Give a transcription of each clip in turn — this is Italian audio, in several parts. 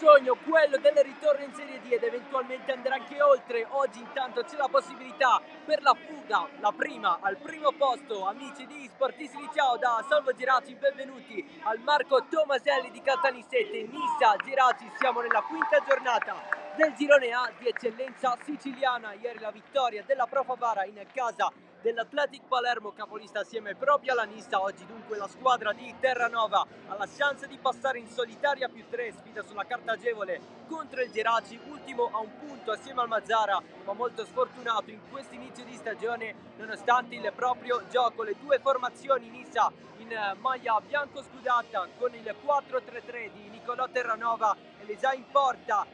sogno, quello del ritorno in Serie D ed eventualmente andare anche oltre. Oggi intanto c'è la possibilità per la fuga, la prima al primo posto. Amici di Sportissimi, ciao da Salvo Geraci, benvenuti al Marco Tomaselli di Caltanissette. Nissa Geraci, siamo nella quinta giornata del girone A di eccellenza siciliana. Ieri la vittoria della Pro Favara in casa dell'Athletic Palermo, capolista assieme proprio alla Nissa. Oggi dunque la squadra di Terranova ha la chance di passare in solitaria +3, sfida sulla carta agevole contro il Geraci, ultimo a un punto assieme al Mazzara, ma molto sfortunato in questo inizio di stagione nonostante il proprio gioco. Le due formazioni: Nissa in maglia bianco scudata con il 4-3-3 di Nicolò Terranova e le già in porta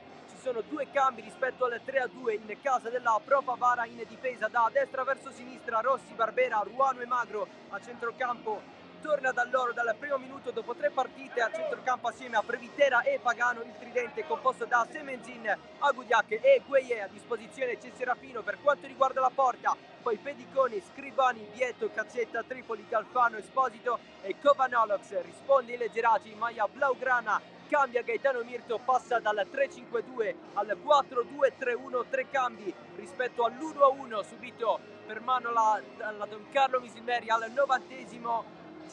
sono due cambi rispetto al 3-2 in casa della Pro Favara. In difesa da destra verso sinistra Rossi, Barbera, Ruano e Magro. A centrocampo torna da loro dal primo minuto dopo 3 partite a centrocampo assieme a Previtera e Pagano. Il tridente composto da Semenzin, Agudiak e Gueye. A disposizione c'è Serafino per quanto riguarda la porta, poi Pediconi, Scribani, Vieto, Cazzetta, Tripoli, Galfano, Esposito e Kovanolox. Risponde il Geraci in maglia blaugrana, cambia Gaetano Mirto, passa dal 3-5-2 al 4-2-3-1, 3 cambi rispetto all'1-1 subito per mano da Don Carlo Misilmeri. Al 90esimo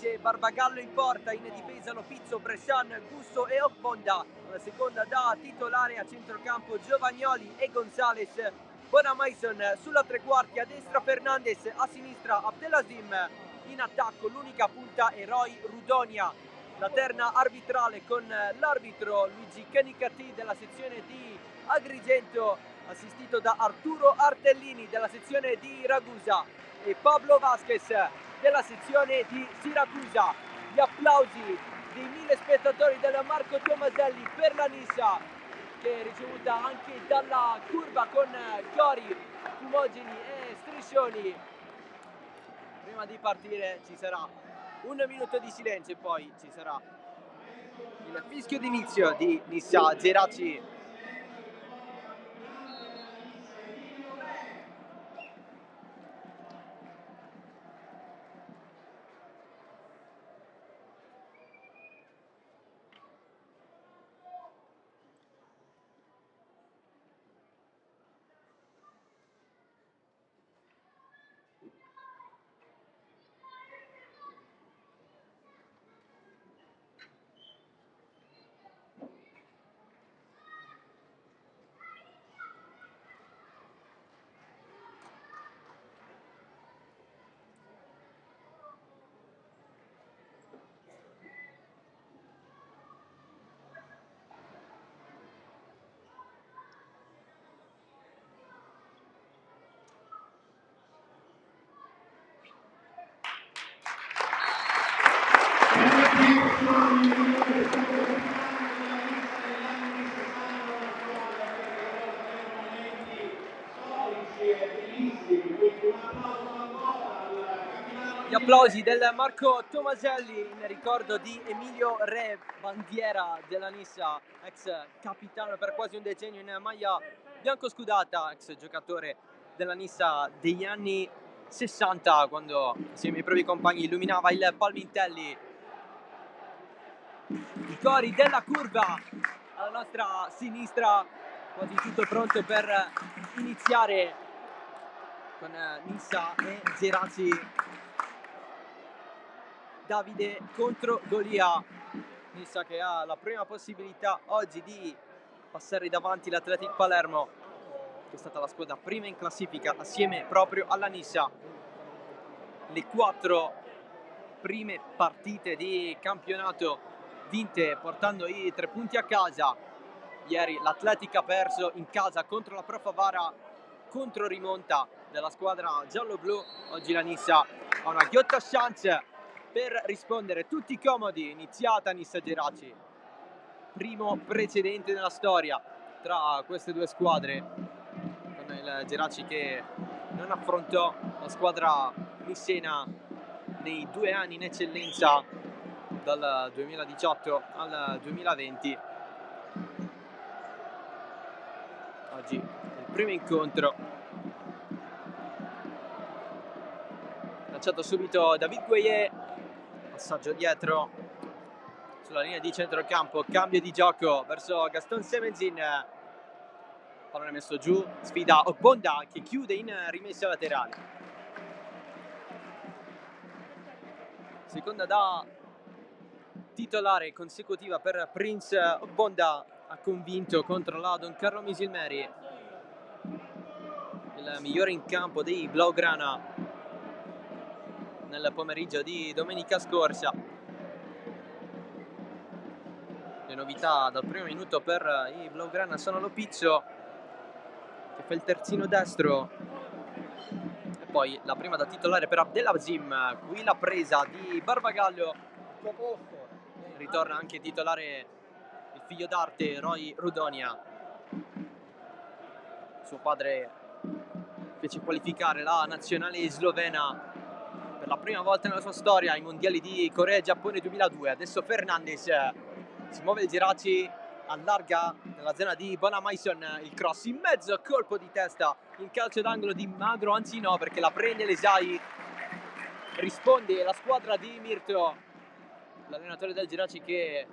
c'è Barbagallo in porta, in difesa Lopizzo, Brescian, Gusso e Ocponda. Alla seconda da titolare a centrocampo Giovagnoli e Gonzales. Bonamaison sulla tre quarti, a destra Fernandez, a sinistra Abdelazim. In attacco l'unica punta è Roy Rudonia. La terna arbitrale con l'arbitro Luigi Canicati della sezione di Agrigento, assistito da Arturo Artellini della sezione di Ragusa e Pablo Vasquez della sezione di Siracusa. Gli applausi dei 1000 spettatori del Marco Tomaselli per la Nissa, che è ricevuta anche dalla curva con cori, fumogeni e striscioni. Prima di partire ci sarà un minuto di silenzio e poi ci sarà il fischio d'inizio di Nissa Geraci. Gli applausi del Marco Tomaselli in ricordo di Emilio Re, bandiera della Nissa, ex capitano per quasi un decennio in maglia bianco-scudata, ex giocatore della Nissa degli anni 60, quando assieme ai propri compagni illuminava il Palmintelli. I cori della curva alla nostra sinistra, quasi tutto pronto per iniziare con Nissa e Geraci. Davide contro Golia. Nissa che ha la prima possibilità oggi di passare davanti l'Athletic Palermo, che è stata la squadra prima in classifica assieme proprio alla Nissa. Le 4 prime partite di campionato vinte, portando i 3 punti a casa. Ieri l'Athletic ha perso in casa contro la Pro Favara, contro rimonta della squadra giallo-blu. Oggi la Nissa ha una ghiotta chance per rispondere tutti comodi. Iniziata Nissa Geraci, primo precedente nella storia tra queste due squadre, con il Geraci che non affrontò la squadra nissena nei 2 anni in eccellenza dal 2018 al 2020. Oggi il primo incontro, lanciato subito David Gueye, passaggio dietro sulla linea di centrocampo, cambio di gioco verso Gaston Semenzin, pallone messo giù, sfida Ogbonda che chiude in rimessa laterale. Seconda da titolare consecutiva per Prince Ogbonda, ha convinto contro la Don Carlo Misilmeri, il migliore in campo dei Blaugrana nel pomeriggio di domenica scorsa. Le novità dal primo minuto per i Blaugrana sono Lopiccio che fa il terzino destro e poi la prima da titolare per Abdelazim. Qui la presa di Barbagallo, ritorna anche titolare il figlio d'arte Roy Rudonia. Suo padre fece qualificare la nazionale slovena per la prima volta nella sua storia ai mondiali di Corea e Giappone 2002. Adesso Fernandez si muove il Geraci, allarga nella zona di Bonamaison, il cross in mezzo, colpo di testa in calcio d'angolo di Magro, anzi no, perché la prende l'Esai. Risponde la squadra di Mirto, l'allenatore del Geraci che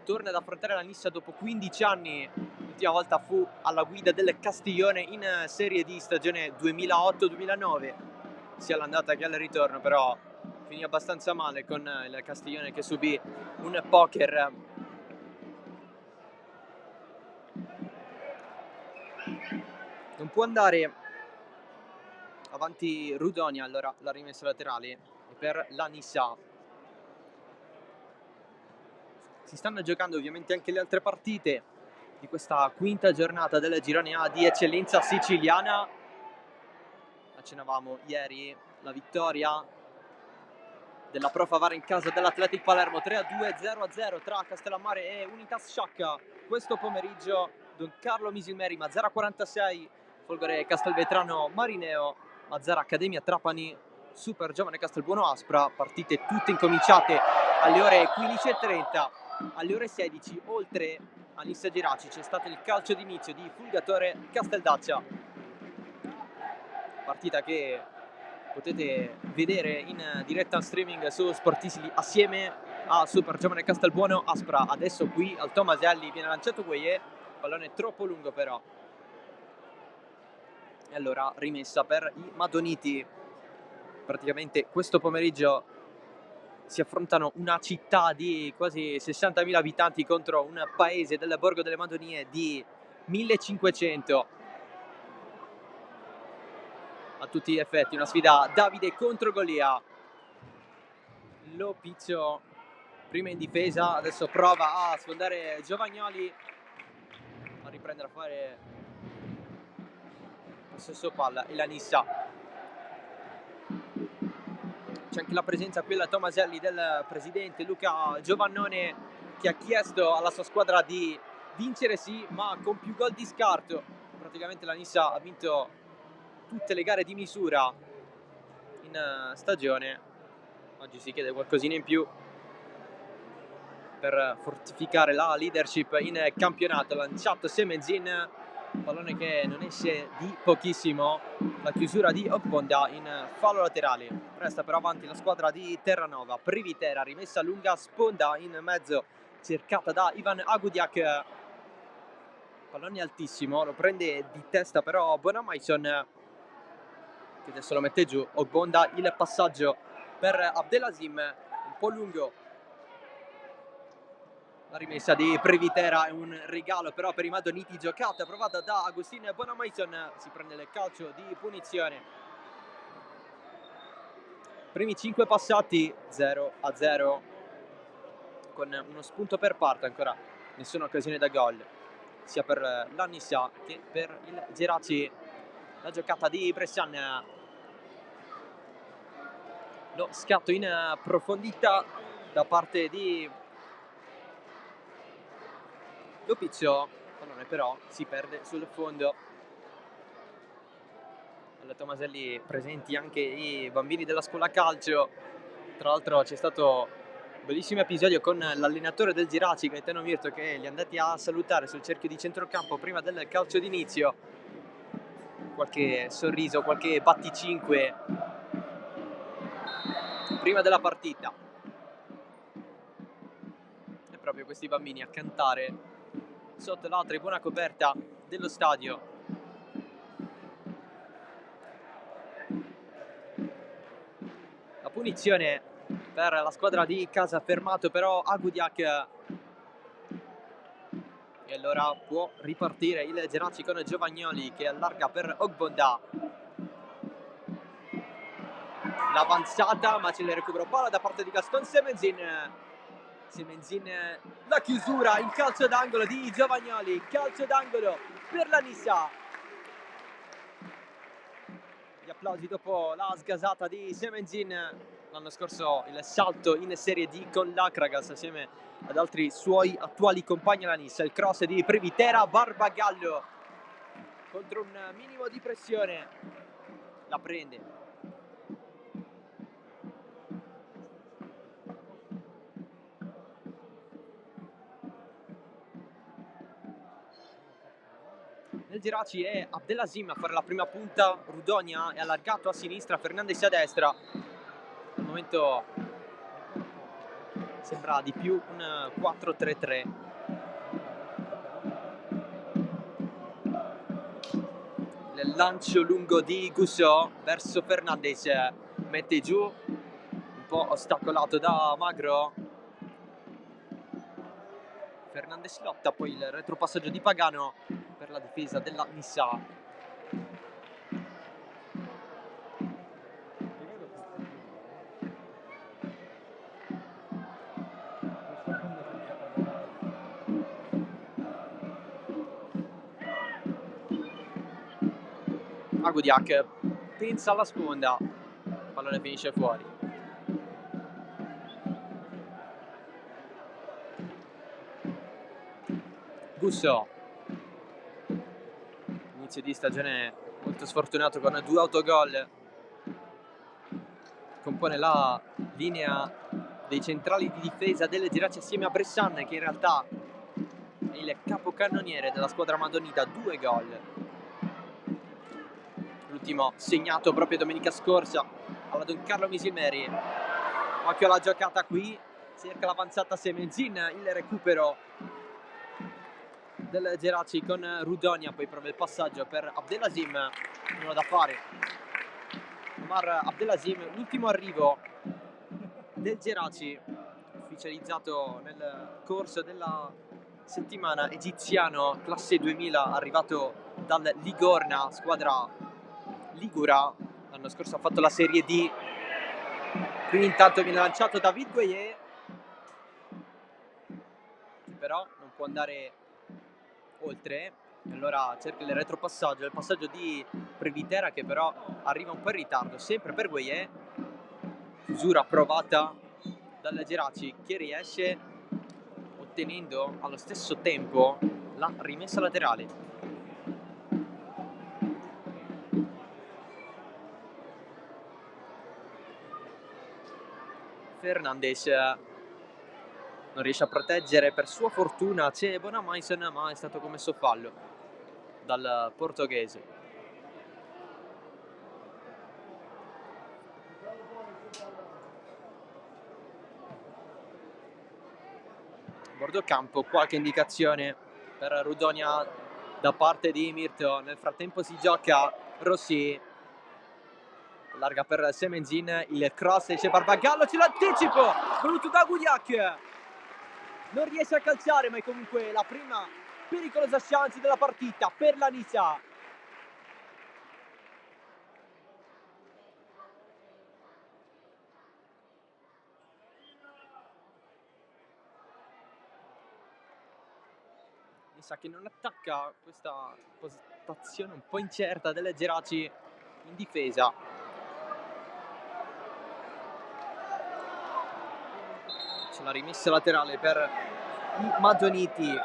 torna ad affrontare la Nissa dopo 15 anni. L'ultima volta fu alla guida del Castiglione in Serie D stagione 2008-2009, sia all'andata che al ritorno, però finì abbastanza male con il Castiglione che subì un poker. Non può andare avanti Rudonia, allora la rimessa laterale per la Nissa. Si stanno giocando ovviamente anche le altre partite di questa quinta giornata del girone A di eccellenza siciliana. Accennavamo ieri la vittoria della Pro Favara in casa dell'Athletic Palermo 3-2, 0-0 tra Castellammare e Unitas Sciacca. Questo pomeriggio Don Carlo Misilmeri, Mazzara 46, Folgore Castelvetrano Marineo, Mazzara Accademia Trapani, Super Giovane Castelbuono Aspra. Partite tutte incominciate alle ore 15:30. Alle ore 16, oltre a Nissa Geraci, c'è stato il calcio d'inizio di Fulgatore Casteldaccia, partita che potete vedere in diretta streaming su Sportisili assieme a Super Giovane Castelbuono Aspra. Adesso qui al Tomaselli viene lanciato Gueye, pallone troppo lungo però, e allora rimessa per i Madoniti. Praticamente questo pomeriggio si affrontano una città di quasi 60.000 abitanti contro un paese del Borgo delle Madonie di 1500. A tutti gli effetti una sfida Davide contro Golia. Lopiccio prima in difesa, adesso prova a sfondare Giovagnoli, a riprendere a fare possesso palla e la Nissa. C'è anche la presenza qui alla Tomaselli del presidente Luca Giovannone, che ha chiesto alla sua squadra di vincere sì, ma con più gol di scarto. Praticamente la Nissa ha vinto tutte le gare di misura in stagione, oggi si chiede qualcosina in più per fortificare la leadership in campionato. Lanciato Semenzin, pallone che non esce di pochissimo, la chiusura di Ogbonda in fallo laterale. Resta però avanti la squadra di Terranova. Privitera, rimessa lunga, sponda in mezzo, cercata da Ivan Agudiak, pallone altissimo, lo prende di testa però Bonamaison, che adesso lo mette giù. Ogbonda, il passaggio per Abdelazim, un po' lungo. La rimessa di Privitera è un regalo però per i Madoniti, giocata provata da Agustin Bonamaison, si prende il calcio di punizione. Primi 5 passati, 0-0, con uno spunto per parte, ancora nessuna occasione da gol, sia per la Nissa che per il Geraci. La giocata di Brescian, lo scatto in profondità da parte di Lopiccio, pallone però si perde sul fondo. Alla Tomaselli presenti anche i bambini della scuola calcio. Tra l'altro c'è stato un bellissimo episodio con l'allenatore del Geraci, Gaetano Mirto, che li è andati a salutare sul cerchio di centrocampo prima del calcio d'inizio. Qualche sorriso, qualche batticinque prima della partita. proprio questi bambini a cantare sotto la tribuna coperta dello stadio. La punizione per la squadra di casa, fermato però Agudiak, e allora può ripartire il Geraci con Giovagnoli che allarga per Ogbonda. L'avanzata, ma c'è il recupero palla da parte di Gaston Semenzin. La chiusura, il calcio d'angolo di Giovagnoli, calcio d'angolo per la Nissa. Gli applausi dopo la sgasata di Semenzin. L'anno scorso il salto in Serie D con l'Akragas assieme ad altri suoi attuali compagni alla Nissa. Il cross di Privitera, Barbagallo contro un minimo di pressione la prende. Nel Geraci è Abdelazim a fare la prima punta, Rudonia è allargato a sinistra, Fernandez a destra. Al momento sembra di più un 4-3-3. Il lancio lungo di Gusso verso Fernandez, mette giù, un po' ostacolato da Magro. Fernandez lotta, poi il retropassaggio di Pagano per la difesa della Nissa. Agudiak pensa alla sponda, il pallone finisce fuori. Gusso, inizio di stagione molto sfortunato con 2 autogol, compone la linea dei centrali di difesa delle Geraci assieme a Bressan, che in realtà è il capocannoniere della squadra madonita, 2 gol. L'ultimo segnato proprio domenica scorsa alla Don Carlo Misilmeri. Occhio alla giocata qui, cerca l'avanzata Semenzin, il recupero del Geraci con Rudonia, poi prova il passaggio per Abdelazim, nulla da fare. Omar Abdelazim, l'ultimo arrivo del Geraci, ufficializzato nel corso della settimana, egiziano, classe 2000, arrivato dal Ligorna, squadra ligura. L'anno scorso ha fatto la Serie D. Qui intanto viene lanciato David Gueye, però non può andare oltre, e allora cerca il retropassaggio, il passaggio di Previtera che però arriva un po' in ritardo, sempre per Gueye. Chiusura provata dal Geraci che riesce, ottenendo allo stesso tempo la rimessa laterale. Fernandez non riesce a proteggere, per sua fortuna c'è Bonamaison, ma è stato commesso fallo dal portoghese. Bordo campo, qualche indicazione per Rudonia da parte di Mirto. Nel frattempo si gioca Rossi, allarga per Semenzin, il cross, c'è Barbagallo, c'è l'anticipo voluto da Agudiak, non riesce a calciare, ma è comunque la prima pericolosa chance della partita per la Nissa. Nissa che non attacca, questa postazione un po' incerta delle Geraci in difesa. C'è la rimessa laterale per i madoniti.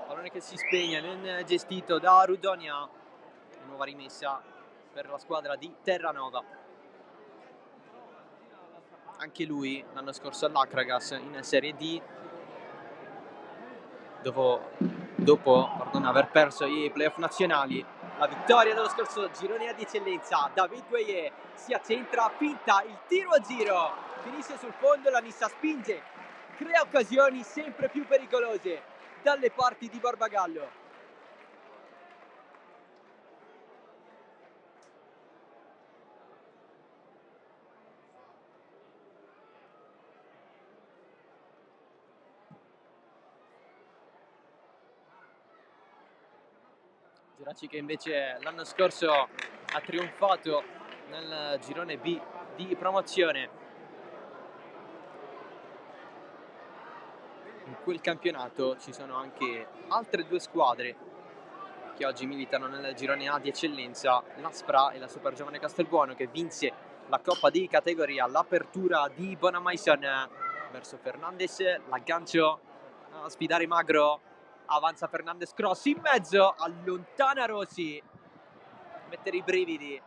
Pallone che si spegne, non gestito da Rudonia. Nuova rimessa per la squadra di Terranova. Anche lui l'anno scorso all'Akragas in Serie D, dopo dopo aver perso i playoff nazionali. La vittoria dello scorso girone di eccellenza. David Gueye si accentra, finta il tiro a giro, finisce sul fondo, la Nissa spinge, crea occasioni sempre più pericolose dalle parti di Barbagallo. Geraci che invece l'anno scorso ha trionfato nel girone B di promozione. In quel campionato ci sono anche altre due squadre che oggi militano nel girone A di eccellenza, l'Aspra e la Super Giovane Castelbuono, che vinse la Coppa di categoria, l'apertura di Bonamaison verso Fernandez, l'aggancio a sfidare Magro, avanza Fernandez, cross in mezzo, allontana Rossi, mettere i brividi,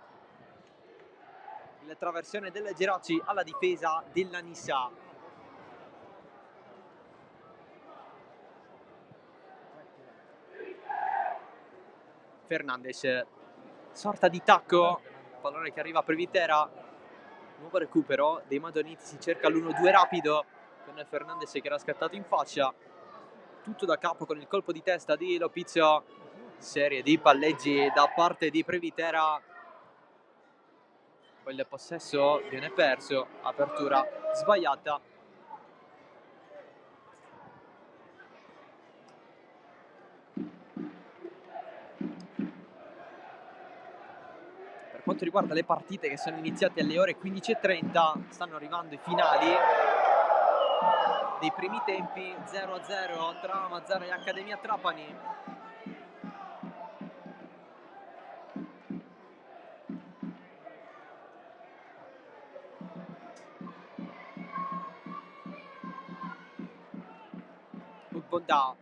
la traversione del Geraci alla difesa della Nissa. Fernandez, sorta di tacco, pallone che arriva a Previtera, nuovo recupero dei Madoniti, si cerca l'1-2 rapido con Fernandez che era scattato in faccia, tutto da capo con il colpo di testa di Lopizio, serie di palleggi da parte di Previtera, poi il possesso viene perso, apertura sbagliata. Per quanto riguarda le partite che sono iniziate alle ore 15:30, stanno arrivando i finali dei primi tempi, 0-0 tra Mazara e Accademia Trapani. Bonda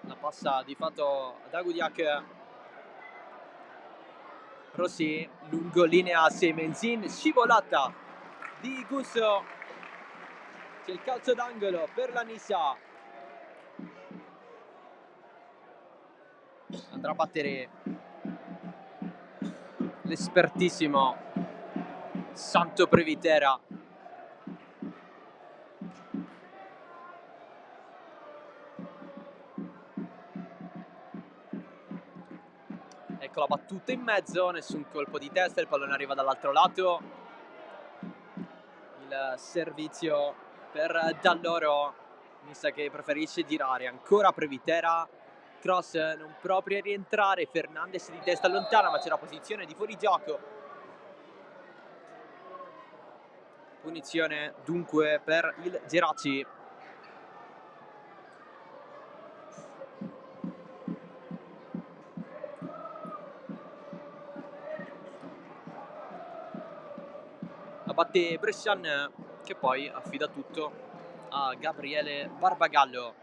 la passa di fatto ad Agudiak, Rossi lungo linea Semenzin, scivolata di Gusso, c'è il calcio d'angolo per la Nissa, andrà a battere l'espertissimo Santo Previtera. Ecco la battuta in mezzo, nessun colpo di testa, il pallone arriva dall'altro lato, il servizio per Dall'Oro, Nissa che preferisce girare, ancora Previtera, cross non proprio a rientrare, Fernandez di testa lontana ma c'è la posizione di fuorigioco, punizione dunque per il Geraci. La batte Brescian che poi affida tutto a Gabriele Barbagallo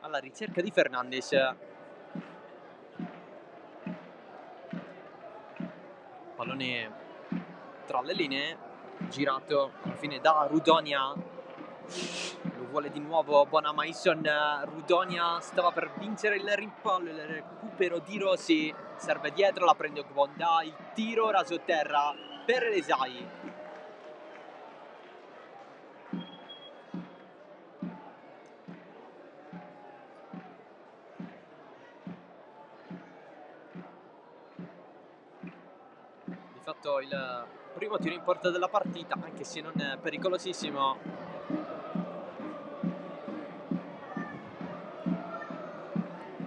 alla ricerca di Fernandez. Pallone tra le linee, girato alla fine da Rudonia, lo vuole di nuovo Bonamaison, Rudonia stava per vincere il rimpallo, il recupero di Rossi, serve dietro, la prende Bonda, il tiro raso terra per Lesai. Di fatto il primo tiro in porta della partita, anche se non è pericolosissimo.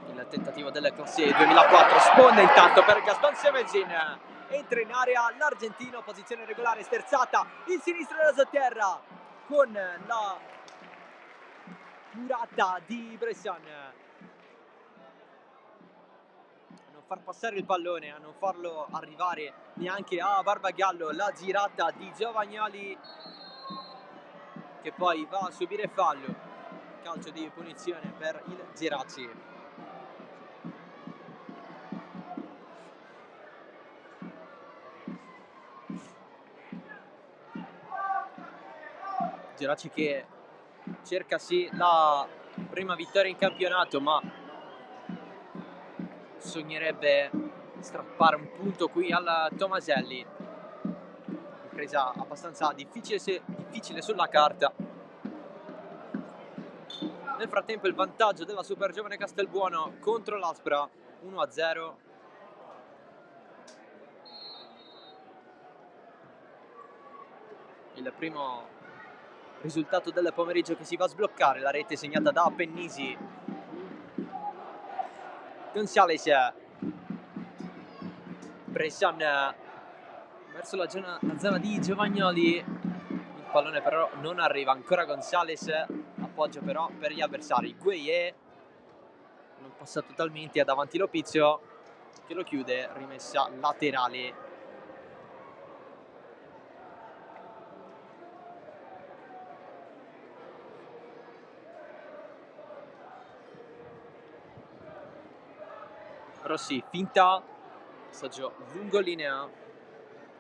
Il tentativo delle classe 2004, sponda intanto per Gaston Semezin, entra in area l'argentino, posizione regolare, sterzata, il sinistro della sotterra con la murata di Brescian. A non far passare il pallone, a non farlo arrivare neanche a Barbagallo, la girata di Giovagnoli che poi va a subire fallo, calcio di punizione per il Geraci. Geraci che cerca sì la prima vittoria in campionato, ma sognerebbe strappare un punto qui al Tomaselli. Impresa abbastanza difficile sulla carta. Nel frattempo il vantaggio della super giovane Castelbuono contro l'Aspra, 1-0. Il primo risultato del pomeriggio che si va a sbloccare, la rete segnata da Pennisi. Gonzales, Bressan verso la zona di Giovagnoli, il pallone però non arriva ancora. Gonzales, appoggio però per gli avversari. Gueye non passa totalmente, ha davanti Lopizio che lo chiude, rimessa laterale. Rossi, finta, passaggio lungolinea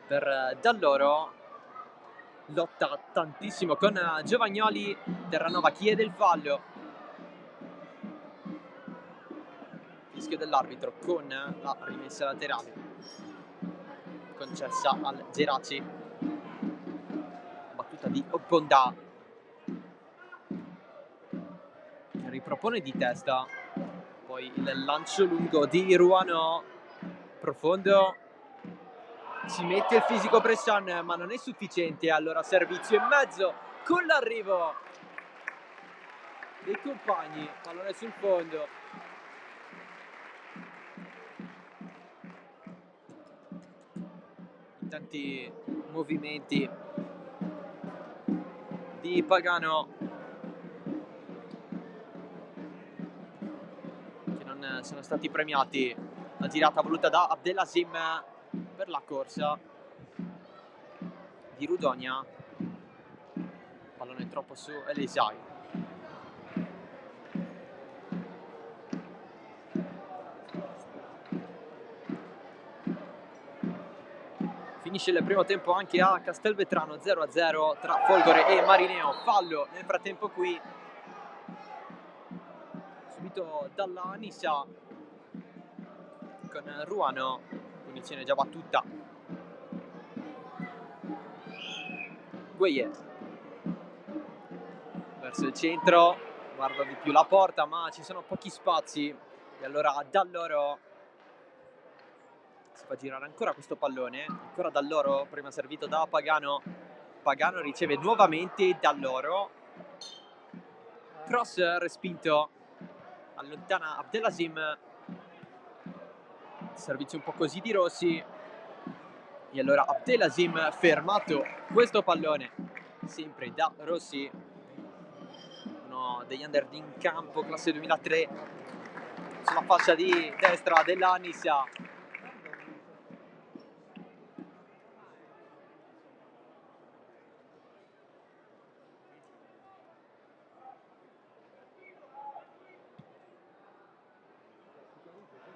per Dall'Oro, lotta tantissimo con Giovagnoli. Terranova chiede il fallo, fischio dell'arbitro con la rimessa laterale concessa al Geraci. Battuta di Oponda, ripropone di testa, poi il lancio lungo di Ruano, profondo, ci mette il fisico Bressan ma non è sufficiente, allora servizio in mezzo con l'arrivo dei compagni, pallone sul fondo. In tanti movimenti di Pagano che non sono stati premiati. La girata voluta da Abdelazim per la corsa di Rudonia, pallone troppo su Elisai. Finisce il primo tempo anche a Castelvetrano, 0-0 tra Folgore e Marineo. Fallo nel frattempo qui subito dalla Nissa con Ruano, punizione già battuta. Gueye verso il centro, guarda di più la porta ma ci sono pochi spazi e allora Dall'Oro si fa girare ancora questo pallone, ancora Dall'Oro, prima servito da Pagano. Pagano riceve nuovamente Dall'Oro, cross respinto, allontana Abdelazim, servizio un po' così di Rossi e allora Abdelazim fermato questo pallone sempre da Rossi, uno degli under in campo classe 2003, sulla fascia di destra della Nissa.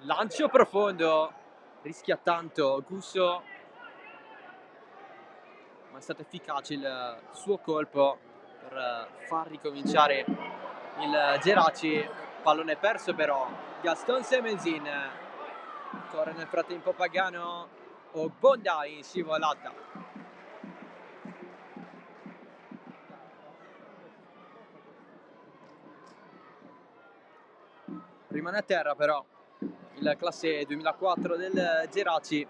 Lancio profondo, rischia tanto Gusso, ma è stato efficace il suo colpo per far ricominciare il Geraci. Pallone perso però, Gaston Semenzin, corre nel frattempo Pagano, Ogbonda in scivolata. Rimane a terra però il classe 2004 del Geraci,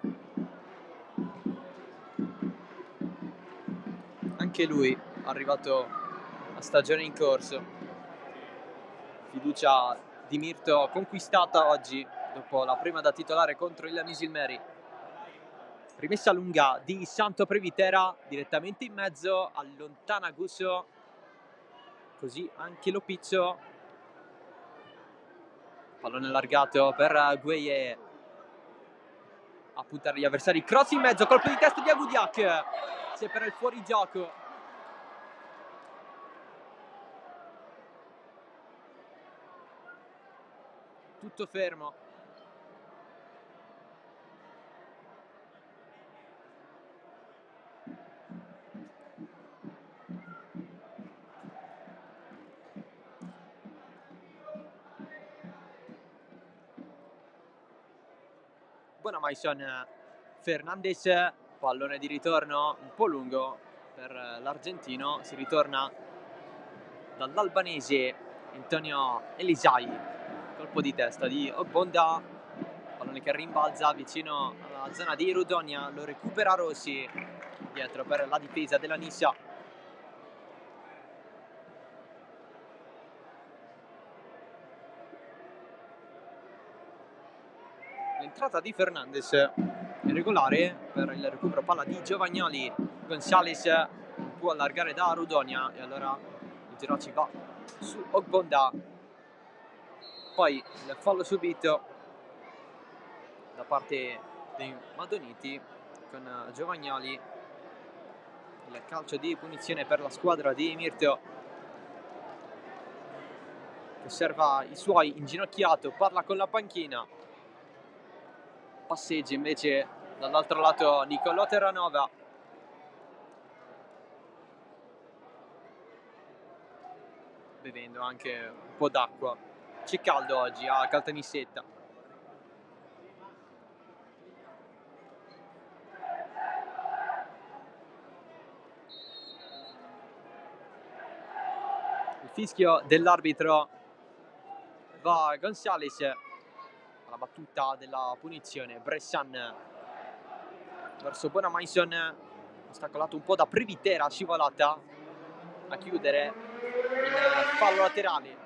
anche lui arrivato a stagione in corso. Fiducia di Mirto conquistata oggi dopo la prima da titolare contro il Misilmeri. Rimessa lunga di Santo Previtera direttamente in mezzo, allontana Gusso, così anche Lopizzo. Pallone allargato per Gueye a puntare gli avversari, cross in mezzo, colpo di testa di Agudiak, c'è per il fuorigioco. Tutto fermo. Bonamaison. Fernandes, pallone di ritorno un po' lungo per l'argentino, si ritorna dall'albanese Antonio Elisai, colpo di testa di Ogbonda, pallone che rimbalza vicino alla zona di Rudonia, lo recupera Rossi dietro per la difesa della Nissa. L'entrata di Fernandes è regolare per il recupero palla di Giovagnoli. Gonzalez può allargare da Rudonia e allora il Geraci va su Ogbonda. Poi il fallo subito da parte dei Madoniti con Giovagnoli. Il calcio di punizione per la squadra di Mirto, che osserva i suoi inginocchiato, parla con la panchina. Passeggia invece dall'altro lato Nicolò Terranova. Bevendo anche un po' d'acqua. C'è caldo oggi a Caltanissetta. Il fischio dell'arbitro va a Gonzalez alla battuta della punizione. Bressan verso Bonamaison, ostacolato un po' da Privitera, scivolata a chiudere il fallo laterale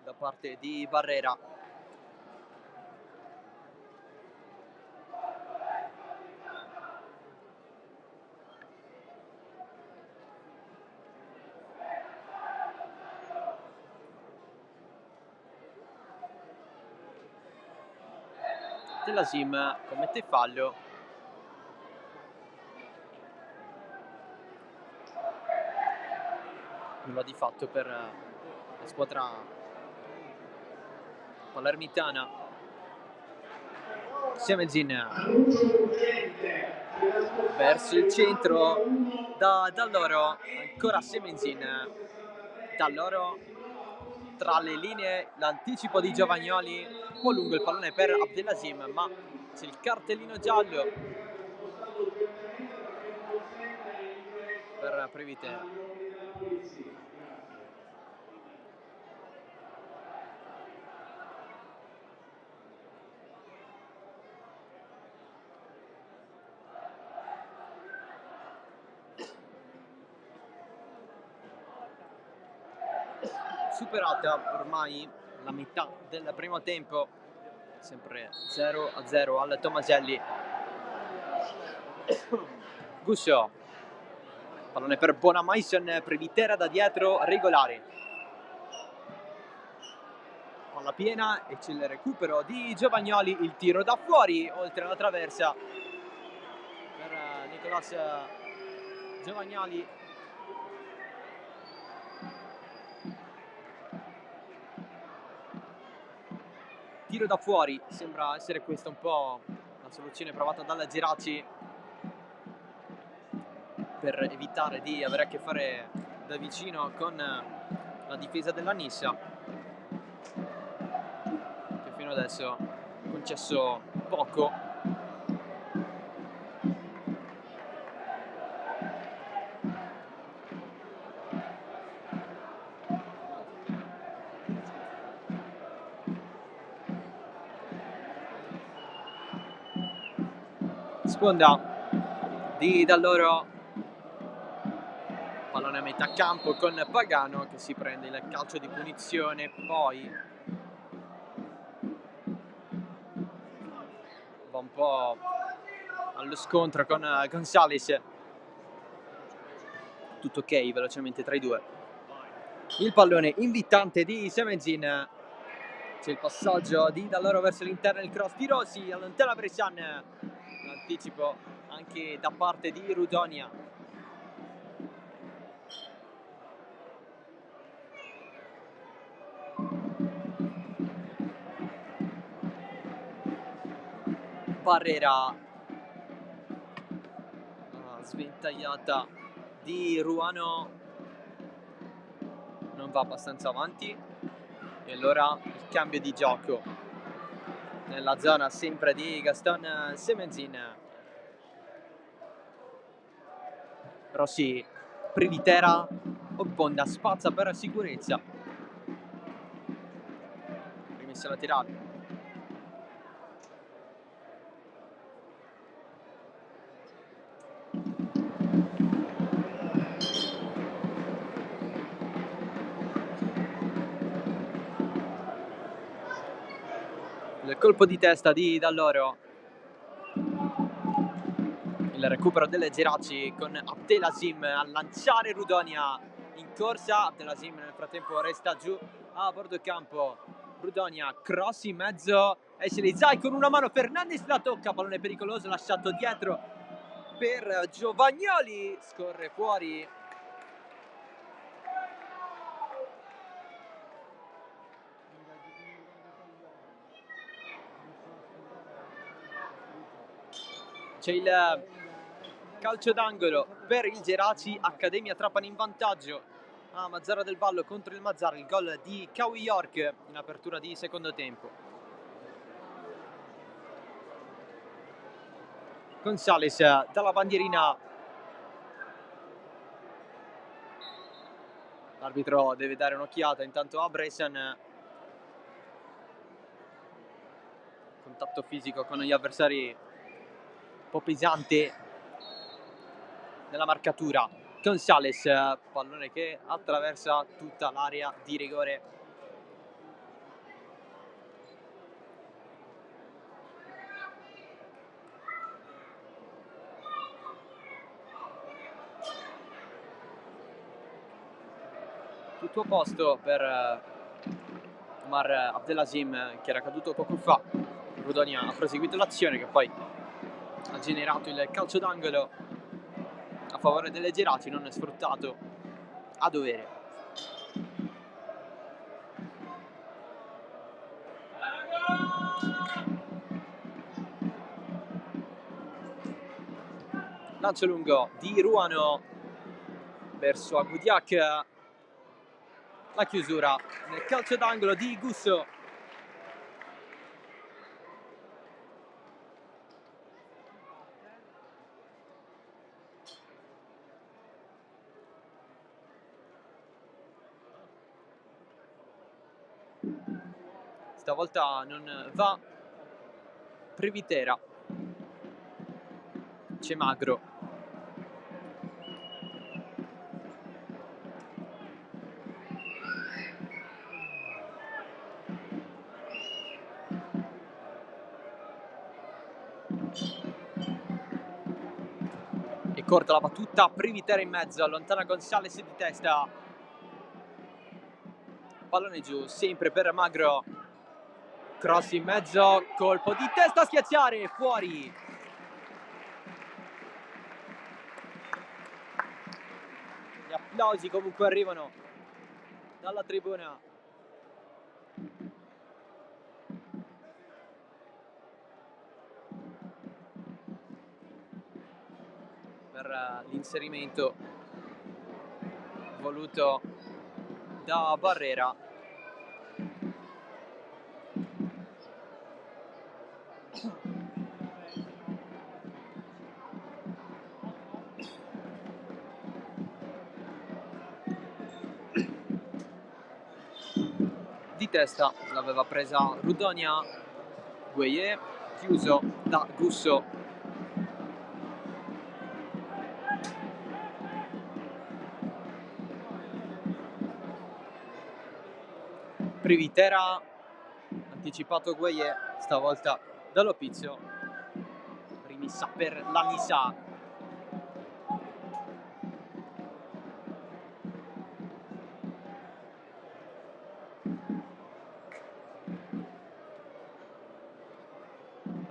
da parte di Barrera. Telasim commette fallo. Nulla di fatto per la squadra palermitana. Semezin verso il centro da Dall'Oro, ancora Semezin. Dall'Oro tra le linee, l'anticipo di Giovagnoli, un po' lungo il pallone per Abdelaziz, ma c'è il cartellino giallo per Privitera. Superata ormai la metà del primo tempo, sempre 0-0 al Tomaselli. Gusso, pallone per Bonamaison, Privitera da dietro, regolare. Palla piena e c'è il recupero di Giovagnoli, il tiro da fuori oltre la traversa per Nicolas Giovagnoli. Tiro da fuori, sembra essere questa un po' la soluzione provata dalla Geraci per evitare di avere a che fare da vicino con la difesa della Nissa, che fino adesso ha concesso poco. Sponda di Dall'Oro, pallone a metà campo con Pagano che si prende il calcio di punizione, poi va un po' allo scontro con Gonzalez. Tutto ok velocemente tra i due. Il pallone invitante di Semezin, c'è il passaggio di Dall'Oro verso l'interno, il cross di Rossi, allontana Bressan, l'anticipo anche da parte di Rudonia. Barrera, sventagliata di Ruano, non va abbastanza avanti. E allora il cambio di gioco nella zona sempre di Gaston Semenzin. Rossi, Privitera, Ogbonda spazza per sicurezza. Rimessa laterale. Il colpo di testa di Dall'Oro. Il recupero delle Geraci con Abdelazim a lanciare Rudonia in corsa. Abdelazim nel frattempo resta giù a bordo campo. Rudonia, cross in mezzo, esce Lizai con una mano, Fernandez la tocca, pallone pericoloso lasciato dietro per Giovagnoli, scorre fuori. C'è il calcio d'angolo per il Geraci, Accademia Trapani in vantaggio a Mazzara del Vallo contro il Mazzara, il gol di Kawi York in apertura di secondo tempo. Gonzales dalla bandierina, l'arbitro deve dare un'occhiata intanto a Bressan. Contatto fisico con gli avversari un po' pesante nella marcatura. Gonzales, pallone che attraversa tutta l'area di rigore. Tutto a posto per Omar Abdelazim, che era caduto poco fa. Rudonia ha proseguito l'azione, che poi ha generato il calcio d'angolo a favore delle Geraci, non sfruttato a dovere. Lancio lungo di Ruano verso Agudiak, la chiusura nel calcio d'angolo di Gusso. Stavolta non va Privitera, c'è Magro. E corta la battuta, Privitera in mezzo, allontana Gonzales di testa. Pallone giù, sempre per Magro. Cross in mezzo, colpo di testa a schiacciare, fuori. Gli applausi comunque arrivano dalla tribuna. Per l'inserimento voluto da Barrera. Di testa l'aveva presa Rudonia, Gueye, chiuso da Gusso. Privitera, anticipato Gueye, stavolta dall'Opizio, rimessa per l'Anissa.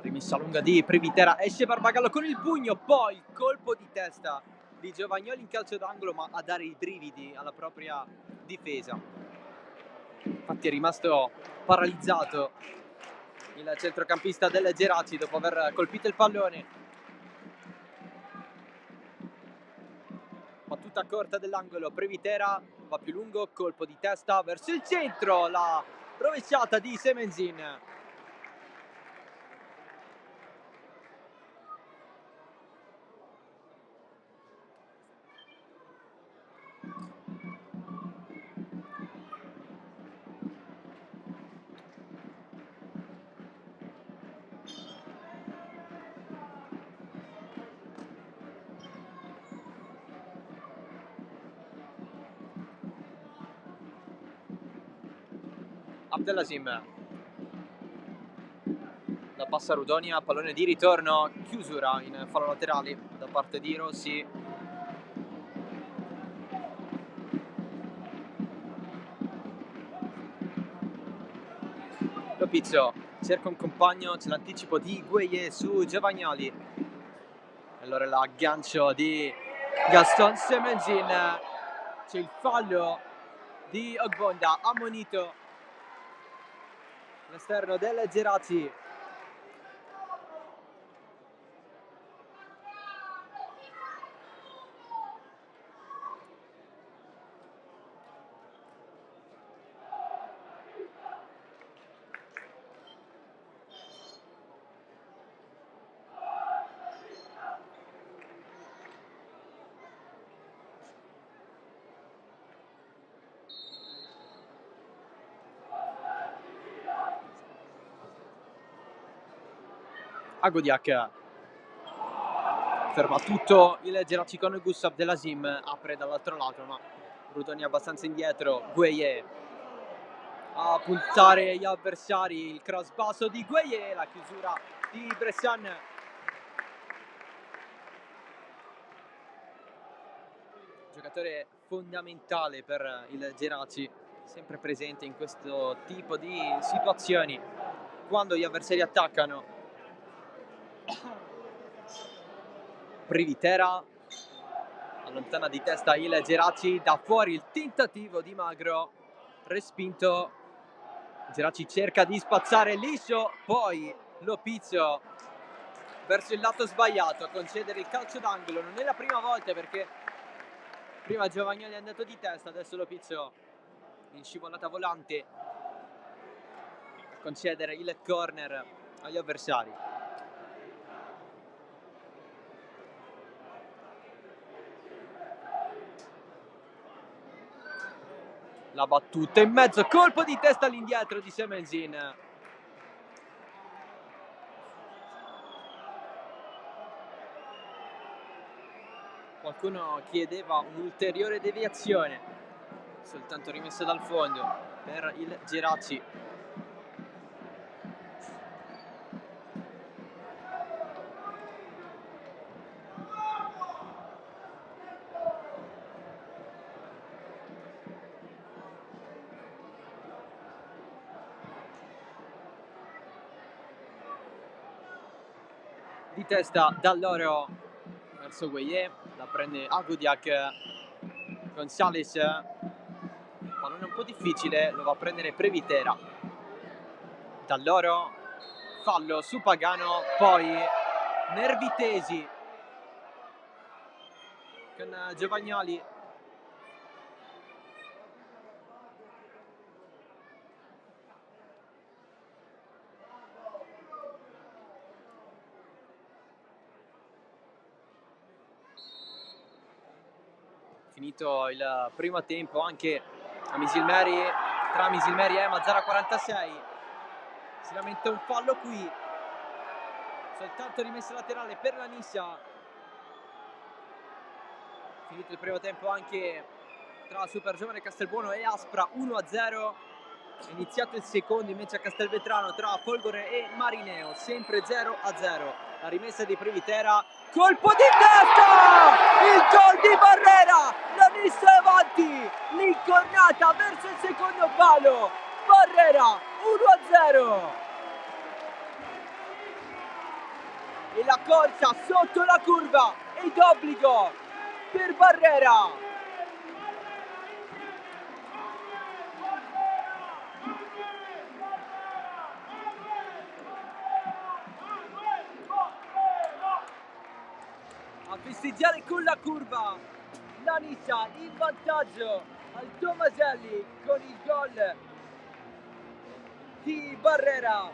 Rimessa lunga di Privitera, esce Barbagallo con il pugno, poi il colpo di testa di Giovagnoli in calcio d'angolo, ma a dare i brividi alla propria difesa. Infatti è rimasto paralizzato il centrocampista delle Geraci dopo aver colpito il pallone. Battuta corta dell'angolo, Privitera va più lungo, colpo di testa verso il centro, la rovesciata di Semenzin. Abdelaziz la passa a Rudonia, pallone di ritorno, chiusura in fallo laterale da parte di Rossi. Lopizzo cerca un compagno, c'è l'anticipo di Gueye su Giovagnoli. Allora l'aggancio di Gaston Semenzin, c'è il fallo di Ogbonda, ammonito all'esterno del Geraci. Agodiak ferma tutto il Geraci con Gustav Abdelaziz, apre dall'altro lato ma Rudoni abbastanza indietro. Gueye a puntare gli avversari, il cross basso di Gueye, la chiusura di Bressan. Giocatore fondamentale per il Geraci, sempre presente in questo tipo di situazioni quando gli avversari attaccano. Privitera allontana di testa il Geraci, da fuori il tentativo di Magro, respinto. Geraci cerca di spazzare liscio, poi Lopizzo verso il lato sbagliato a concedere il calcio d'angolo. Non è la prima volta, perché prima Giovagnoli è andato di testa, adesso Lopizzo in scivolata volante a concedere il corner agli avversari. La battuta in mezzo, colpo di testa all'indietro di Semenzin. Qualcuno chiedeva un'ulteriore deviazione, soltanto rimessa dal fondo per il Geraci. Di testa Dall'Oro verso Gueye, la prende Agodiak. Gonzales, pallone un po' difficile, lo va a prendere Previtera. Dall'Oro, fallo su Pagano, poi nervi tesi con Giovagnoli. Finito il primo tempo anche a Misilmeri, tra Misilmeri e Mazzara 46. Si lamenta un fallo qui, soltanto rimessa laterale per la Nissa. Finito il primo tempo anche tra Super Giovane Castelbuono e Aspra, 1-0. È iniziato il secondo invece a Castelvetrano tra Folgore e Marineo, sempre 0-0. La rimessa di Privitera, colpo di testa! Il gol di Barrera! La Nissa è avanti, l'incornata verso il secondo palo. Barrera, 1-0. E la corsa sotto la curva è d'obbligo per Barrera. A festeggiare con la curva la Nissa, in vantaggio al Tomaselli con il gol di Barrera.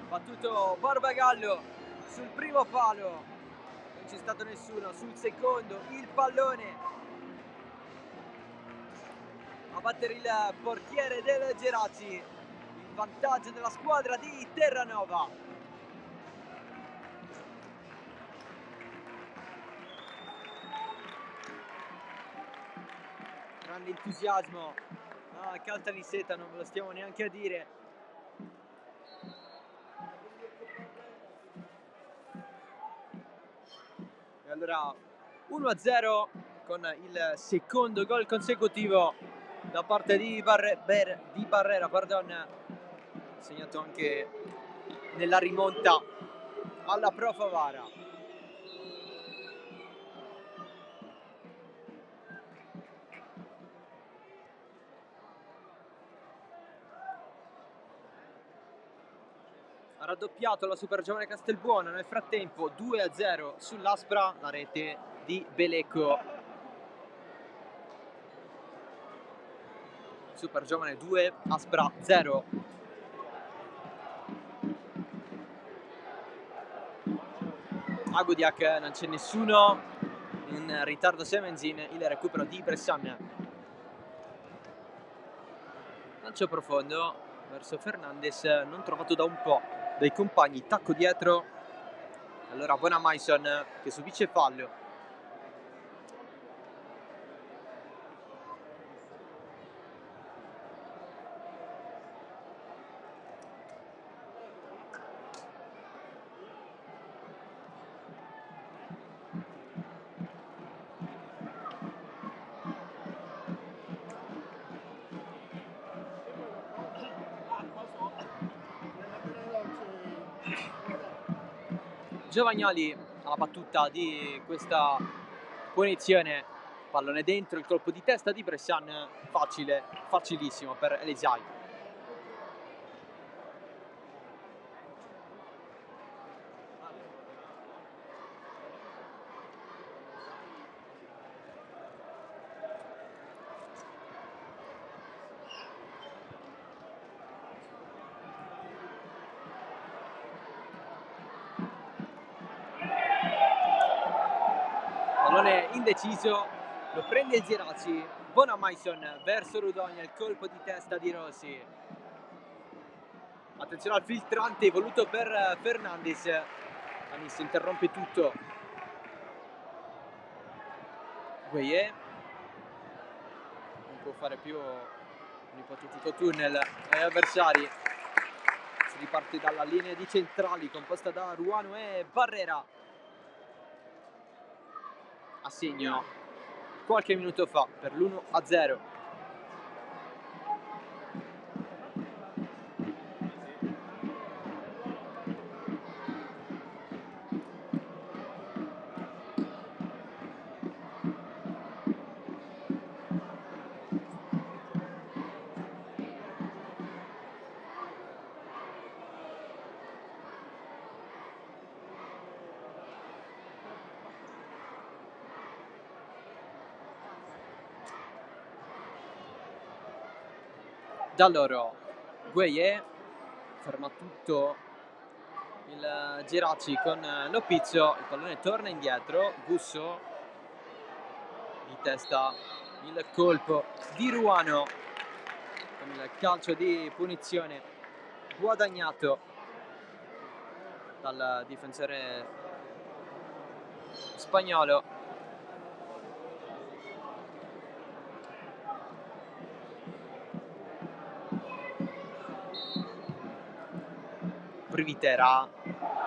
Battuto Barbagallo sul primo palo, non c'è stato nessuno. Sul secondo il pallone a battere il portiere del Geraci, il vantaggio della squadra di Terranova. Grande entusiasmo a Caltanissetta, non ve lo stiamo neanche a dire. E allora 1-0 con il secondo gol consecutivo da parte di Barrera, segnato anche nella rimonta alla Pro Favara. Ha raddoppiato la Super Giovane Castelbuono nel frattempo, 2-0 sull'Aspra, la rete di Belecco. Super Giovane 2, Aspra 0. A Godiac non c'è nessuno, in ritardo Semenzin, il recupero di Bressan. Lancio profondo verso Fernandez, non trovato da un po' dai compagni, tacco dietro. Allora buona Mason che subisce fallo. Giovagnoli alla battuta di questa punizione, pallone dentro, il colpo di testa di Bressan, facile, facilissimo per Elisai. Pallone indeciso, lo prende il Geraci, buona Mason verso Rudogna, il colpo di testa di Rossi. Attenzione al filtrante voluto per Fernandez. Anis interrompe tutto. Gueye non può fare più un ipotetico tunnel ai avversari. Si riparte dalla linea di centrali composta da Ruano e Barrera. A segno qualche minuto fa per l'1-0. Da loro Gueye ferma tutto il Geraci con Lopizzo, il pallone torna indietro, Busso di testa, il colpo di Ruano con il calcio di punizione guadagnato dal difensore spagnolo. Privitera,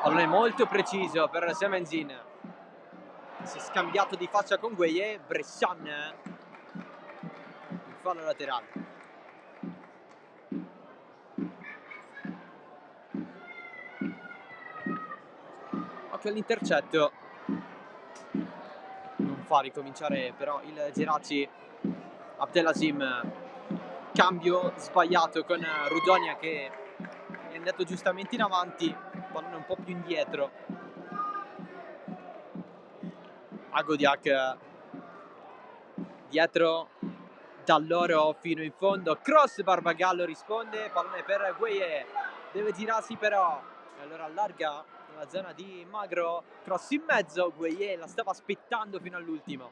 pallone molto preciso per Semenzin, si è scambiato di faccia con Gueye, Bressan, il fallo laterale. Occhio all'intercetto, non fa ricominciare però il Geraci. Abdelazim, cambio sbagliato con Rudonia che è andato giustamente in avanti, pallone un po' più indietro. A Godiac dietro lotta loro fino in fondo. Cross, Barbagallo risponde, pallone per Gueye, deve girarsi però, e allora allarga nella zona di Magro, cross in mezzo, Gueye la stava aspettando fino all'ultimo.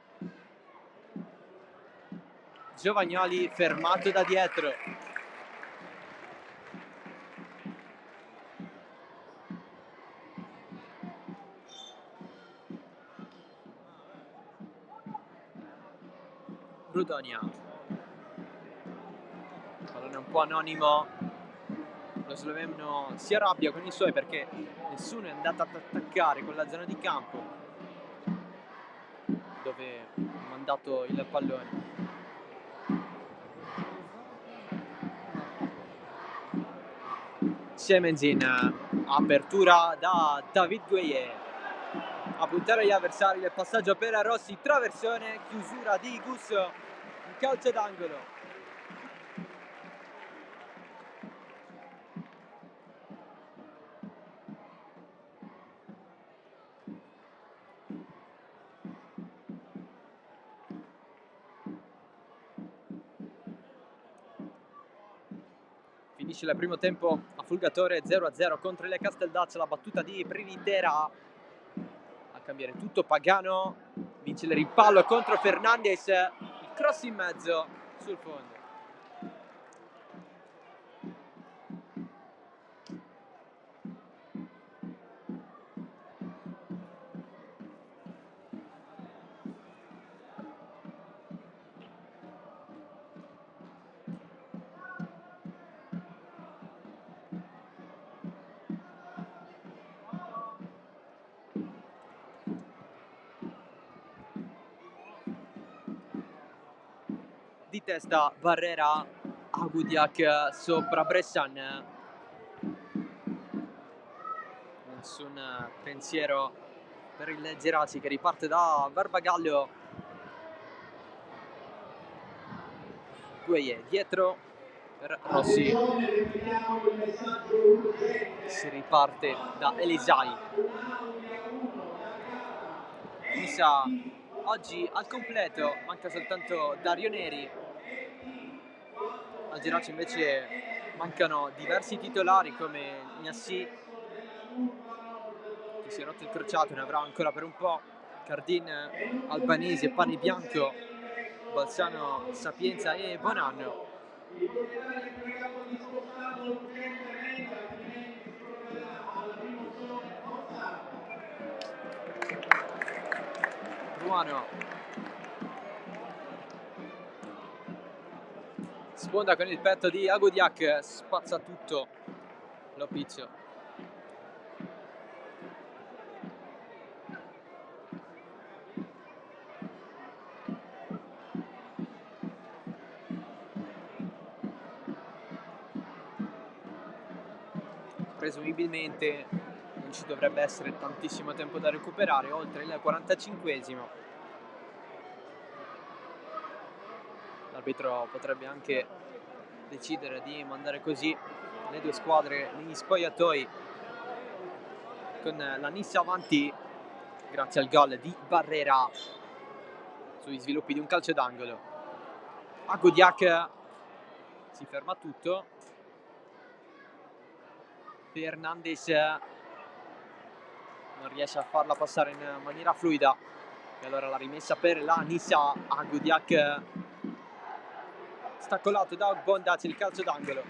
Giovagnoli fermato da dietro. Rudonia, pallone un po' anonimo, lo sloveno si arrabbia con i suoi perché nessuno è andato ad attaccare con la zona di campo dove ha mandato il pallone. Semenzin, apertura da David Gueye, a puntare gli avversari, il passaggio per Rossi, traversone, chiusura di Gus, un calcio d'angolo. Finisce il primo tempo a Fulgatore 0-0 contro le Casteldaccia, la battuta di Prinitera a cambiare tutto. Pagano vince il rimpallo contro Fernandez, il cross in mezzo sul fondo. Di testa Barrera, Agudiak sopra Bressan, nessun pensiero per il Geraci che riparte da Barbagallo. Gueye dietro per Rossi, si riparte da Elisai. Nissa oggi al completo, manca soltanto Dario Neri. Al Geraci invece mancano diversi titolari come Gnassi, che si è rotto il crociato, ne avrà ancora per un po', Cardin, Albanesi e Pani Bianco, Balsano, Sapienza e Bonanno. Ruano sponda con il petto di Agudiak, spazza tutto Lopizio. Presumibilmente non ci dovrebbe essere tantissimo tempo da recuperare, oltre il 45esimo. L'arbitro potrebbe anche decidere di mandare così le due squadre negli spogliatoi, con la Nissa avanti grazie al gol di Barrera sugli sviluppi di un calcio d'angolo. Agudiak si ferma tutto, Fernandez non riesce a farla passare in maniera fluida e allora la rimessa per la Nissa. Agudiak stacolato da Bondac, il calcio d'angolo.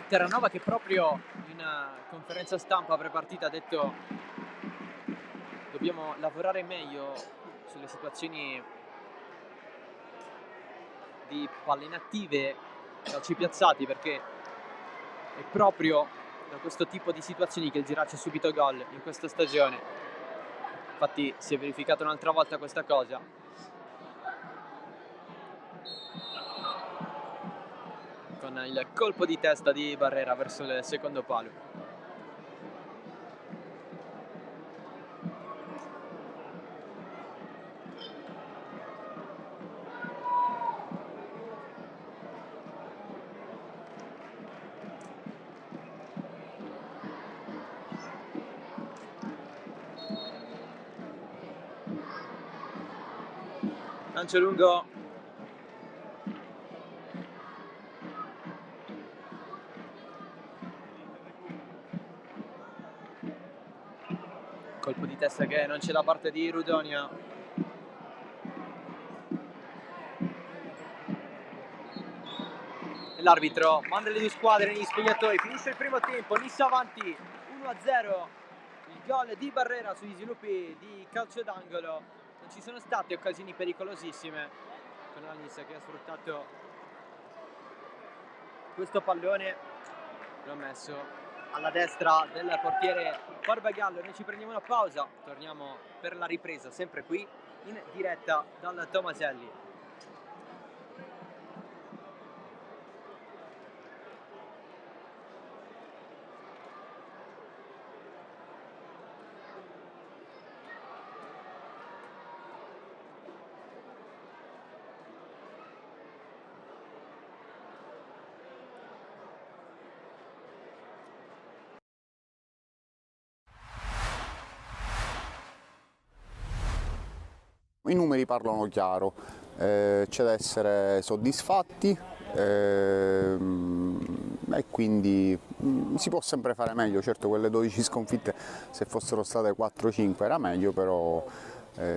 Terranova che proprio in conferenza stampa pre-partita ha detto dobbiamo lavorare meglio sulle situazioni di palle inattive, calci piazzati, perché è proprio da questo tipo di situazioni che il Geraci ha subito gol in questa stagione. Infatti si è verificata un'altra volta questa cosa. Con il colpo di testa di Barrera verso il secondo palo. Lancio lungo. Colpo di testa che non c'è da parte di Rudonia. L'arbitro manda le due squadre negli spogliatoi, finisce il primo tempo, Nissa avanti 1-0, il gol di Barrera sugli sviluppi di calcio d'angolo, non ci sono state occasioni pericolosissime con la Nissa che ha sfruttato questo pallone, l'ho messo alla destra del portiere Barbagallo. Noi ci prendiamo una pausa, torniamo per la ripresa sempre qui in diretta dal Tomaselli. I numeri parlano chiaro, c'è da essere soddisfatti e quindi si può sempre fare meglio. Certo, quelle 12 sconfitte, se fossero state 4-5 era meglio, però